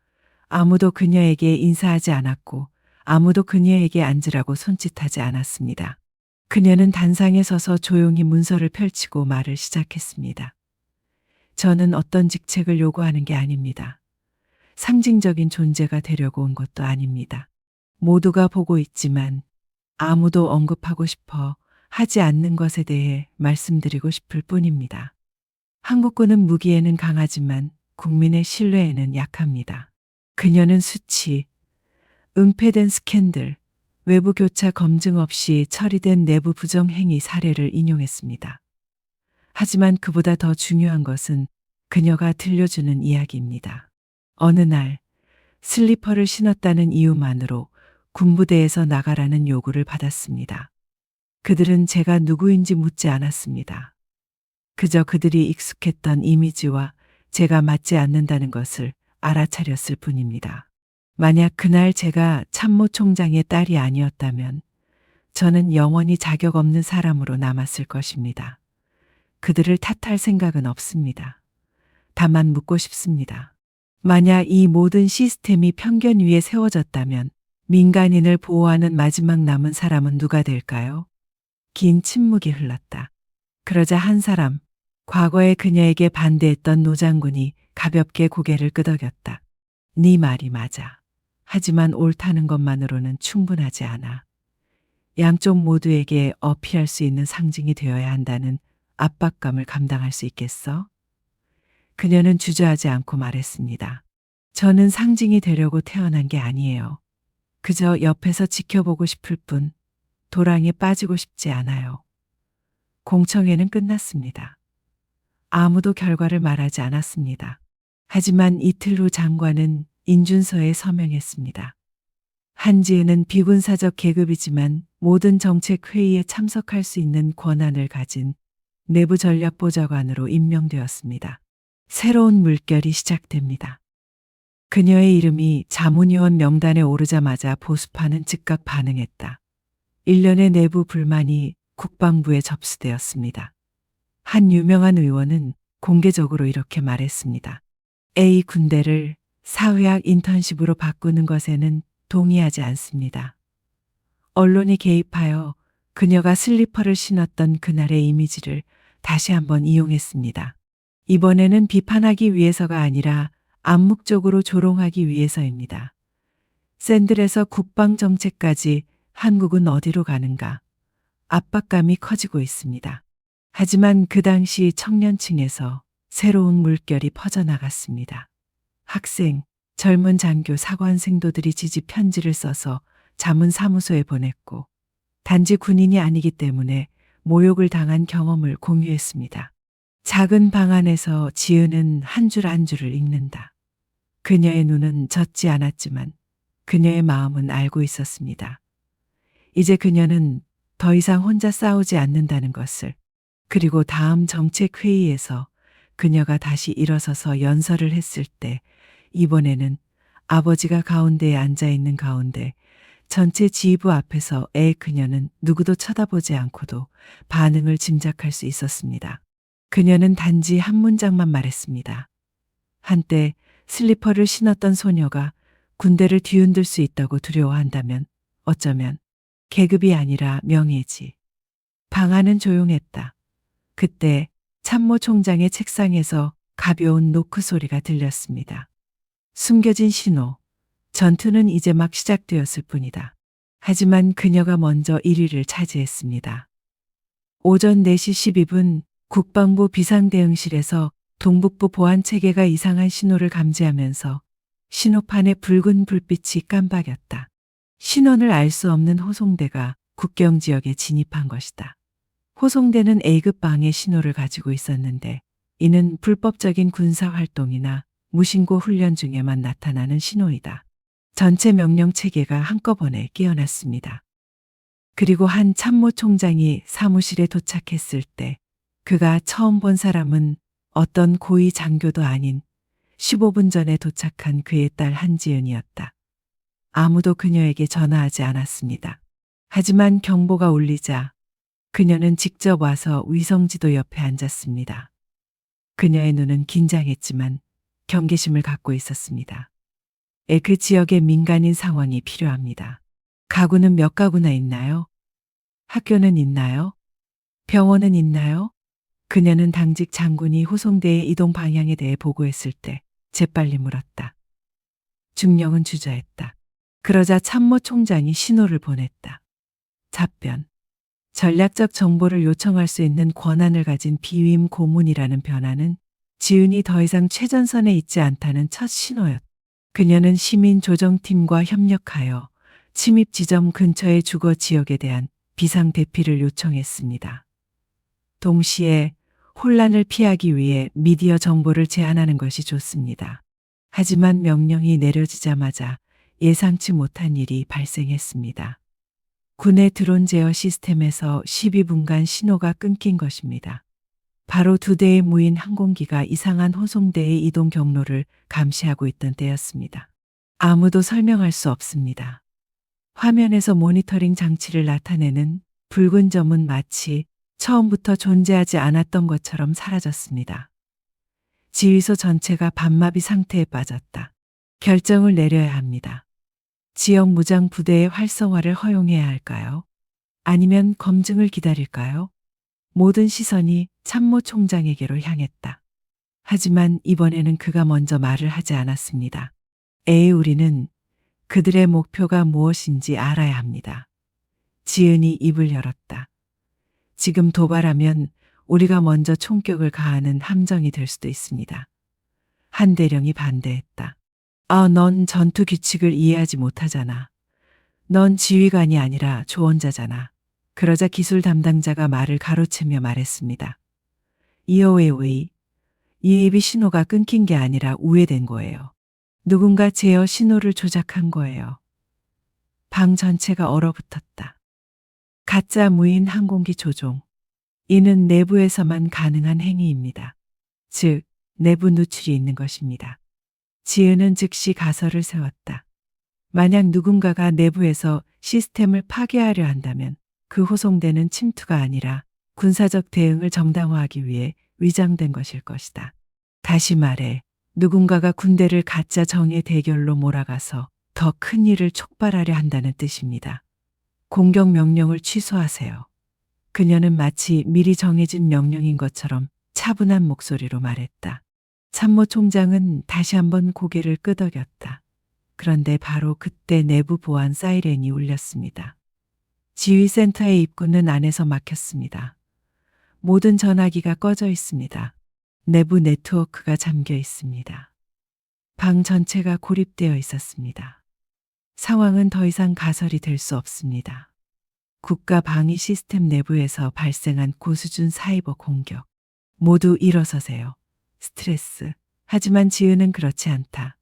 아무도 그녀에게 인사하지 않았고 아무도 그녀에게 앉으라고 손짓하지 않았습니다. 그녀는 단상에 서서 조용히 문서를 펼치고 말을 시작했습니다. 저는 어떤 직책을 요구하는 게 아닙니다. 상징적인 존재가 되려고 온 것도 아닙니다. 모두가 보고 있지만 아무도 언급하고 싶어 하지 않는 것에 대해 말씀드리고 싶을 뿐입니다. 한국군은 무기에는 강하지만 국민의 신뢰에는 약합니다. 그녀는 수치, 은폐된 스캔들, 외부 교차 검증 없이 처리된 내부 부정행위 사례를 인용했습니다. 하지만 그보다 더 중요한 것은 그녀가 들려주는 이야기입니다. 어느 날 슬리퍼를 신었다는 이유만으로 군부대에서 나가라는 요구를 받았습니다. 그들은 제가 누구인지 묻지 않았습니다. 그저 그들이 익숙했던 이미지와 제가 맞지 않는다는 것을 알아차렸을 뿐입니다. 만약 그날 제가 참모총장의 딸이 아니었다면 저는 영원히 자격 없는 사람으로 남았을 것입니다. 그들을 탓할 생각은 없습니다. 다만 묻고 싶습니다. 만약 이 모든 시스템이 편견 위에 세워졌다면 민간인을 보호하는 마지막 남은 사람은 누가 될까요? 긴 침묵이 흘렀다. 그러자 한 사람, 과거에 그녀에게 반대했던 노장군이 가볍게 고개를 끄덕였다. 네 말이 맞아. 하지만 옳다는 것만으로는 충분하지 않아. 양쪽 모두에게 어필할 수 있는 상징이 되어야 한다는 압박감을 감당할 수 있겠어? 그녀는 주저하지 않고 말했습니다. 저는 상징이 되려고 태어난 게 아니에요. 그저 옆에서 지켜보고 싶을 뿐 도랑에 빠지고 싶지 않아요. 공청회는 끝났습니다. 아무도 결과를 말하지 않았습니다. 하지만 이틀 후 장관은 인준서에 서명했습니다. 한지은은 비군사적 계급이지만 모든 정책 회의에 참석할 수 있는 권한을 가진 내부 전략보좌관으로 임명되었습니다. 새로운 물결이 시작됩니다. 그녀의 이름이 자문위원 명단에 오르자마자 보수파는 즉각 반응했다. 일련의 내부 불만이 국방부에 접수되었습니다. 한 유명한 의원은 공개적으로 이렇게 말했습니다. A 군대를 사회학 인턴십으로 바꾸는 것에는 동의하지 않습니다. 언론이 개입하여 그녀가 슬리퍼를 신었던 그날의 이미지를 다시 한번 이용했습니다. 이번에는 비판하기 위해서가 아니라 암묵적으로 조롱하기 위해서입니다. 샌들에서 국방 정책까지 한국은 어디로 가는가? 압박감이 커지고 있습니다. 하지만 그 당시 청년층에서 새로운 물결이 퍼져나갔습니다. 학생, 젊은 장교, 사관 생도들이 지지 편지를 써서 자문사무소에 보냈고 단지 군인이 아니기 때문에 모욕을 당한 경험을 공유했습니다. 작은 방 안에서 지은은 한 줄 한 줄을 읽는다. 그녀의 눈은 젖지 않았지만 그녀의 마음은 알고 있었습니다. 이제 그녀는 더 이상 혼자 싸우지 않는다는 것을, 그리고 다음 정책회의에서 그녀가 다시 일어서서 연설을 했을 때 이번에는 아버지가 가운데에 앉아 있는 가운데 전체 지휘부 앞에서 그녀는 누구도 쳐다보지 않고도 반응을 짐작할 수 있었습니다. 그녀는 단지 한 문장만 말했습니다. 한때 슬리퍼를 신었던 소녀가 군대를 뒤흔들 수 있다고 두려워한다면 어쩌면 계급이 아니라 명예지. 방 안은 조용했다. 그때 참모 총장의 책상에서 가벼운 노크 소리가 들렸습니다. 숨겨진 신호. 전투는 이제 막 시작되었을 뿐이다. 하지만 그녀가 먼저 1위를 차지했습니다. 오전 4시 12분 국방부 비상대응실에서 동북부 보안체계가 이상한 신호를 감지하면서 신호판에 붉은 불빛이 깜박였다. 신원을 알 수 없는 호송대가 국경지역에 진입한 것이다. 호송대는 A급 방해 신호를 가지고 있었는데 이는 불법적인 군사활동이나 무신고 훈련 중에만 나타나는 신호이다. 전체 명령 체계가 한꺼번에 깨어났습니다. 그리고 한 참모총장이 사무실에 도착했을 때 그가 처음 본 사람은 어떤 고위 장교도 아닌 15분 전에 도착한 그의 딸 한지은이었다. 아무도 그녀에게 전화하지 않았습니다. 하지만 경보가 울리자 그녀는 직접 와서 위성지도 옆에 앉았습니다. 그녀의 눈은 긴장했지만 경계심을 갖고 있었습니다. 그 지역에 민간인 상황이 필요합니다. 가구는 몇 가구나 있나요? 학교는 있나요? 병원은 있나요? 그녀는 당직 장군이 호송대의 이동 방향에 대해 보고했을 때 재빨리 물었다. 중령은 주저했다. 그러자 참모 총장이 신호를 보냈다. 답변. 전략적 정보를 요청할 수 있는 권한을 가진 비위임 고문이라는 변화는 지은이 더 이상 최전선에 있지 않다는 첫 신호였다. 그녀는 시민조정팀과 협력하여 침입 지점 근처의 주거 지역에 대한 비상 대피를 요청했습니다. 동시에 혼란을 피하기 위해 미디어 정보를 제한하는 것이 좋습니다. 하지만 명령이 내려지자마자 예상치 못한 일이 발생했습니다. 군의 드론 제어 시스템에서 12분간 신호가 끊긴 것입니다. 바로 2대의 무인 항공기가 이상한 호송대의 이동 경로를 감시하고 있던 때였습니다. 아무도 설명할 수 없습니다. 화면에서 모니터링 장치를 나타내는 붉은 점은 마치 처음부터 존재하지 않았던 것처럼 사라졌습니다. 지휘소 전체가 반마비 상태에 빠졌다. 결정을 내려야 합니다. 지역 무장 부대의 활성화를 허용해야 할까요? 아니면 검증을 기다릴까요? 모든 시선이 참모 총장에게로 향했다. 하지만 이번에는 그가 먼저 말을 하지 않았습니다. 우리는 그들의 목표가 무엇인지 알아야 합니다. 지은이 입을 열었다. 지금 도발하면 우리가 먼저 총격을 가하는 함정이 될 수도 있습니다. 한 대령이 반대했다. 넌 전투 규칙을 이해하지 못하잖아. 넌 지휘관이 아니라 조언자잖아. 그러자 기술 담당자가 말을 가로채며 말했습니다. 이어웨이, 이입이 신호가 끊긴 게 아니라 우회된 거예요. 누군가 제어 신호를 조작한 거예요. 방 전체가 얼어붙었다. 가짜 무인 항공기 조종. 이는 내부에서만 가능한 행위입니다. 즉, 내부 누출이 있는 것입니다. 지은은 즉시 가설을 세웠다. 만약 누군가가 내부에서 시스템을 파괴하려 한다면 그 호송대는 침투가 아니라 군사적 대응을 정당화하기 위해 위장된 것일 것이다. 다시 말해 누군가가 군대를 가짜 정의 대결로 몰아가서 더 큰 일을 촉발하려 한다는 뜻입니다. 공격 명령을 취소하세요. 그녀는 마치 미리 정해진 명령인 것처럼 차분한 목소리로 말했다. 참모 총장은 다시 한번 고개를 끄덕였다. 그런데 바로 그때 내부 보안 사이렌이 울렸습니다. 지휘센터의 입구는 안에서 막혔습니다. 모든 전화기가 꺼져 있습니다. 내부 네트워크가 잠겨 있습니다. 방 전체가 고립되어 있었습니다. 상황은 더 이상 가설이 될 수 없습니다. 국가 방위 시스템 내부에서 발생한 고수준 사이버 공격. 모두 일어서세요. 스트레스. 하지만 지은은 그렇지 않다.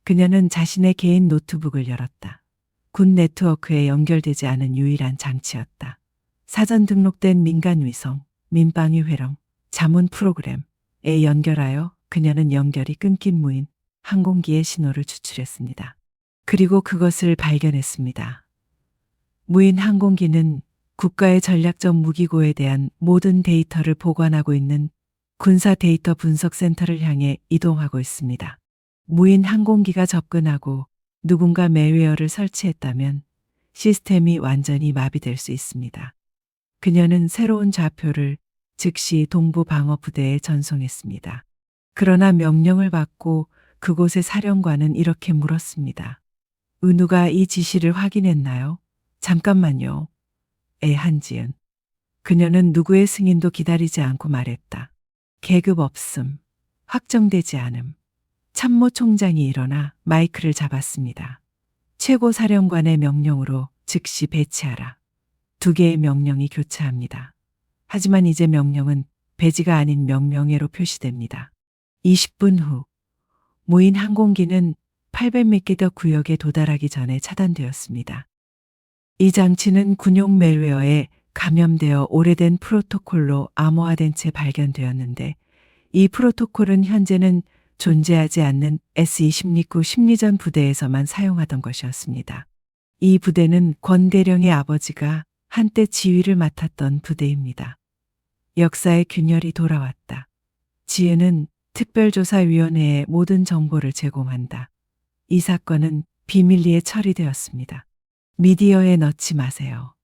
그녀는 자신의 개인 노트북을 열었다. 군 네트워크에 연결되지 않은 유일한 장치였다. 사전 등록된 민간 위성, 민방위 회령, 자문 프로그램에 연결하여 그녀는 연결이 끊긴 무인 항공기의 신호를 추출했습니다. 그리고 그것을 발견했습니다. 무인 항공기는 국가의 전략적 무기고에 대한 모든 데이터를 보관하고 있는 군사 데이터 분석 센터를 향해 이동하고 있습니다. 무인 항공기가 접근하고 누군가 매웨어를 설치했다면 시스템이 완전히 마비될 수 있습니다. 그녀는 새로운 좌표를 즉시 동부 방어 부대에 전송했습니다. 그러나 명령을 받고 그곳의 사령관은 이렇게 물었습니다. 은우가 이 지시를 확인했나요? 잠깐만요. 한지은. 그녀는 누구의 승인도 기다리지 않고 말했다. 계급 없음. 확정되지 않음. 참모 총장이 일어나 마이크를 잡았습니다. 최고 사령관의 명령으로 즉시 배치하라. 2개의 명령이 교차합니다. 하지만 이제 명령은 배지가 아닌 명령회로 표시됩니다. 20분 후 무인 항공기는 800m 구역에 도달하기 전에 차단되었습니다. 이 장치는 군용 멜웨어에 감염되어 오래된 프로토콜로 암호화된 채 발견되었는데 이 프로토콜은 현재는 존재하지 않는 S-26 심리전 부대에서만 사용하던 것이었습니다. 이 부대는 권 대령의 아버지가 한때 지휘를 맡았던 부대입니다. 역사의 균열이 돌아왔다. 지은은 특별조사위원회에 모든 정보를 제공한다. 이 사건은 비밀리에 처리되었습니다. 미디어에 넣지 마세요.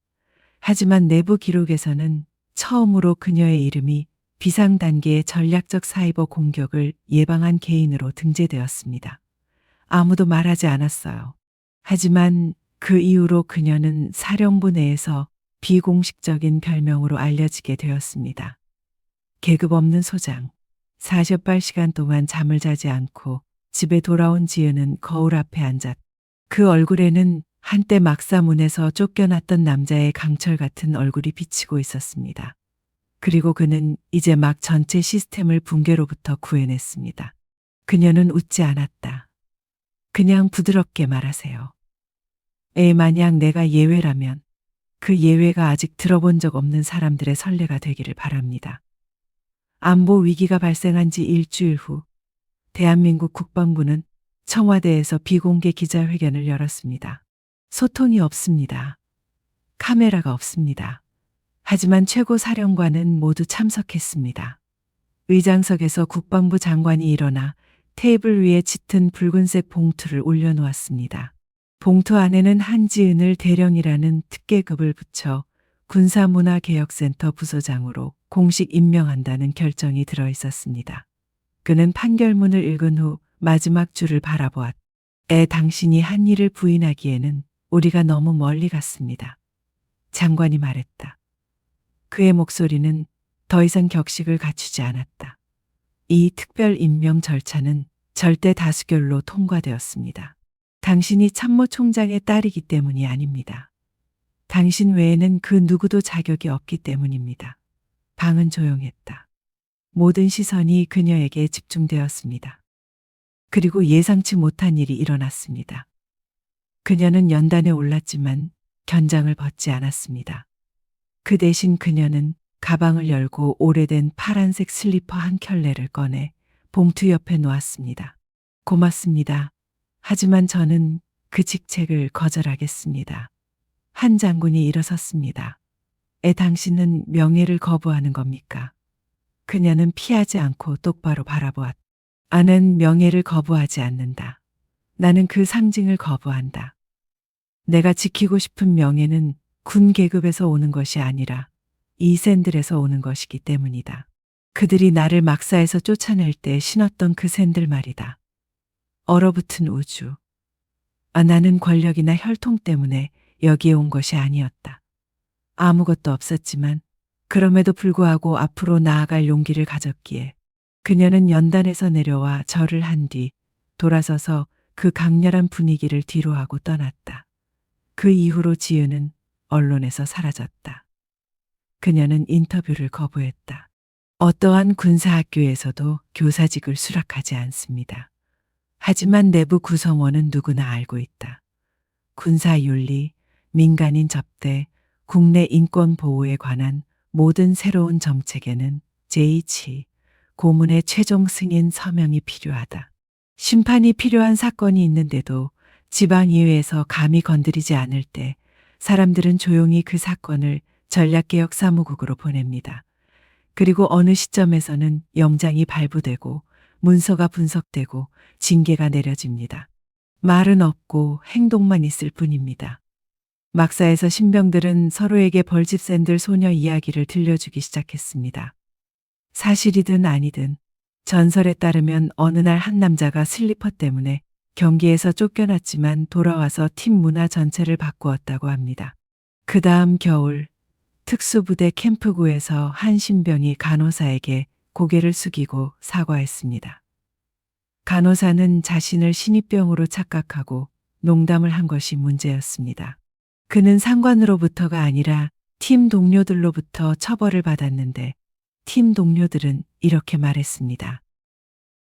하지만 내부 기록에서는 처음으로 그녀의 이름이 비상 단계의 전략적 사이버 공격을 예방한 개인으로 등재되었습니다. 아무도 말하지 않았어요. 하지만 그 이후로 그녀는 사령부 내에서 비공식적인 별명으로 알려지게 되었습니다. 계급 없는 소장. 48시간 동안 잠을 자지 않고 집에 돌아온 지은은 거울 앞에 앉았. 그 얼굴에는 한때 막사문에서 쫓겨났던 남자의 강철 같은 얼굴이 비치고 있었습니다. 그리고 그는 이제 막 전체 시스템을 붕괴로부터 구해냈습니다. 그녀는 웃지 않았다. 그냥 부드럽게 말하세요. 만약 내가 예외라면 그 예외가 아직 들어본 적 없는 사람들의 선례가 되기를 바랍니다. 안보 위기가 발생한 지 일주일 후 대한민국 국방부는 청와대에서 비공개 기자회견을 열었습니다. 소통이 없습니다. 카메라가 없습니다. 하지만 최고 사령관은 모두 참석했습니다. 의장석에서 국방부 장관이 일어나 테이블 위에 짙은 붉은색 봉투를 올려놓았습니다. 봉투 안에는 한지은을 대령이라는 특계급을 붙여 군사문화개혁센터 부소장으로 공식 임명한다는 결정이 들어 있었습니다. 그는 판결문을 읽은 후 마지막 줄을 바라보았. 당신이 한 일을 부인하기에는 우리가 너무 멀리 갔습니다. 장관이 말했다. 그의 목소리는 더 이상 격식을 갖추지 않았다. 이 특별 임명 절차는 절대 다수결로 통과되었습니다. 당신이 참모 총장의 딸이기 때문이 아닙니다. 당신 외에는 그 누구도 자격이 없기 때문입니다. 방은 조용했다. 모든 시선이 그녀에게 집중되었습니다. 그리고 예상치 못한 일이 일어났습니다. 그녀는 연단에 올랐지만 견장을 벗지 않았습니다. 그 대신 그녀는 가방을 열고 오래된 파란색 슬리퍼 한 켤레를 꺼내 봉투 옆에 놓았습니다. 고맙습니다. 하지만 저는 그 직책을 거절하겠습니다. 한 장군이 일어섰습니다. 당신은 명예를 거부하는 겁니까? 그녀는 피하지 않고 똑바로 바라보았다. 나는 명예를 거부하지 않는다. 나는 그 상징을 거부한다. 내가 지키고 싶은 명예는 군 계급에서 오는 것이 아니라 이 샌들에서 오는 것이기 때문이다. 그들이 나를 막사에서 쫓아낼 때 신었던 그 샌들 말이다. 얼어붙은 우주. 나는 권력이나 혈통 때문에 여기에 온 것이 아니었다. 아무것도 없었지만 그럼에도 불구하고 앞으로 나아갈 용기를 가졌기에 그녀는 연단에서 내려와 절을 한 뒤 돌아서서 그 강렬한 분위기를 뒤로하고 떠났다. 그 이후로 지은은 언론에서 사라졌다. 그녀는 인터뷰를 거부했다. 어떠한 군사학교에서도 교사직을 수락하지 않습니다. 하지만 내부 구성원은 누구나 알고 있다. 군사윤리, 민간인 접대, 국내 인권 보호에 관한 모든 새로운 정책에는 제2치 고문의 최종 승인 서명이 필요하다. 심판이 필요한 사건이 있는데도 지방의회에서 감히 건드리지 않을 때 사람들은 조용히 그 사건을 전략개혁 사무국으로 보냅니다. 그리고 어느 시점에서는 영장이 발부되고 문서가 분석되고 징계가 내려집니다. 말은 없고 행동만 있을 뿐입니다. 막사에서 신병들은 서로에게 벌집 샌들 소녀 이야기를 들려주기 시작했습니다. 사실이든 아니든 전설에 따르면 어느 날 한 남자가 슬리퍼 때문에 경기에서 쫓겨났지만 돌아와서 팀 문화 전체를 바꾸었다고 합니다. 그 다음 겨울 특수부대 캠프구에서 한 신병이 간호사에게 고개를 숙이고 사과했습니다. 간호사는 자신을 신입병으로 착각하고 농담을 한 것이 문제였습니다. 그는 상관으로부터가 아니라 팀 동료들로부터 처벌을 받았는데 팀 동료들은 이렇게 말했습니다.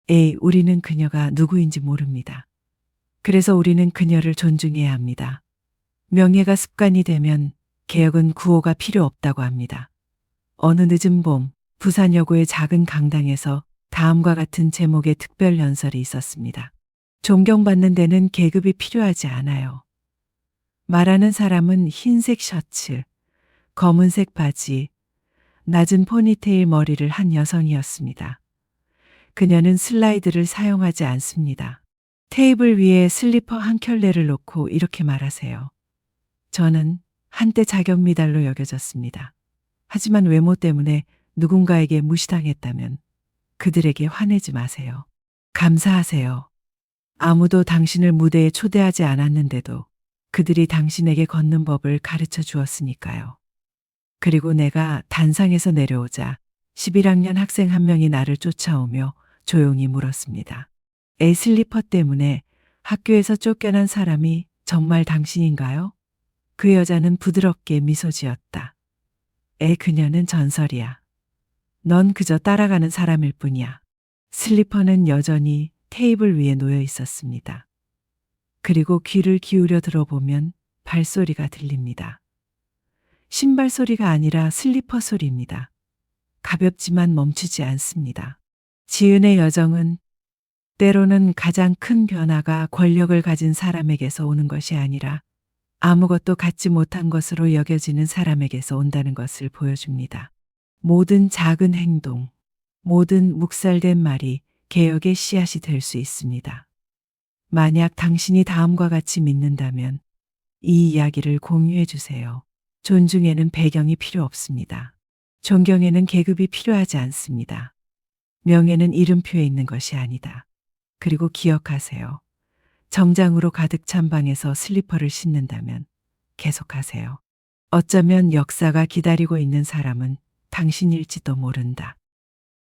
에이, 우리는 그녀가 누구인지 모릅니다. 그래서 우리는 그녀를 존중해야 합니다. 명예가 습관이 되면 개혁은 구호가 필요 없다고 합니다. 어느 늦은 봄, 부산여고의 작은 강당에서 다음과 같은 제목의 특별 연설이 있었습니다. 존경받는 데는 계급이 필요하지 않아요. 말하는 사람은 흰색 셔츠, 검은색 바지, 낮은 포니테일 머리를 한 여성이었습니다. 그녀는 슬라이드를 사용하지 않습니다. 테이블 위에 슬리퍼 한 켤레를 놓고 이렇게 말하세요. 저는 한때 자격 미달로 여겨졌습니다. 하지만 외모 때문에 누군가에게 무시당했다면 그들에게 화내지 마세요. 감사하세요. 아무도 당신을 무대에 초대하지 않았는데도 그들이 당신에게 걷는 법을 가르쳐 주었으니까요. 그리고 내가 단상에서 내려오자 11학년 학생 한 명이 나를 쫓아오며 조용히 물었습니다. 슬리퍼 때문에 학교에서 쫓겨난 사람이 정말 당신인가요? 그 여자는 부드럽게 미소 지었다. 그녀는 전설이야. 넌 그저 따라가는 사람일 뿐이야. 슬리퍼는 여전히 테이블 위에 놓여 있었습니다. 그리고 귀를 기울여 들어보면 발소리가 들립니다. 신발 소리가 아니라 슬리퍼 소리입니다. 가볍지만 멈추지 않습니다. 지은의 여정은 때로는 가장 큰 변화가 권력을 가진 사람에게서 오는 것이 아니라 아무것도 갖지 못한 것으로 여겨지는 사람에게서 온다는 것을 보여줍니다. 모든 작은 행동, 모든 묵살된 말이 개혁의 씨앗이 될 수 있습니다. 만약 당신이 다음과 같이 믿는다면 이 이야기를 공유해 주세요. 존중에는 배경이 필요 없습니다. 존경에는 계급이 필요하지 않습니다. 명예는 이름표에 있는 것이 아니다. 그리고 기억하세요. 정장으로 가득 찬 방에서 슬리퍼를 신는다면 계속하세요. 어쩌면 역사가 기다리고 있는 사람은 당신일지도 모른다.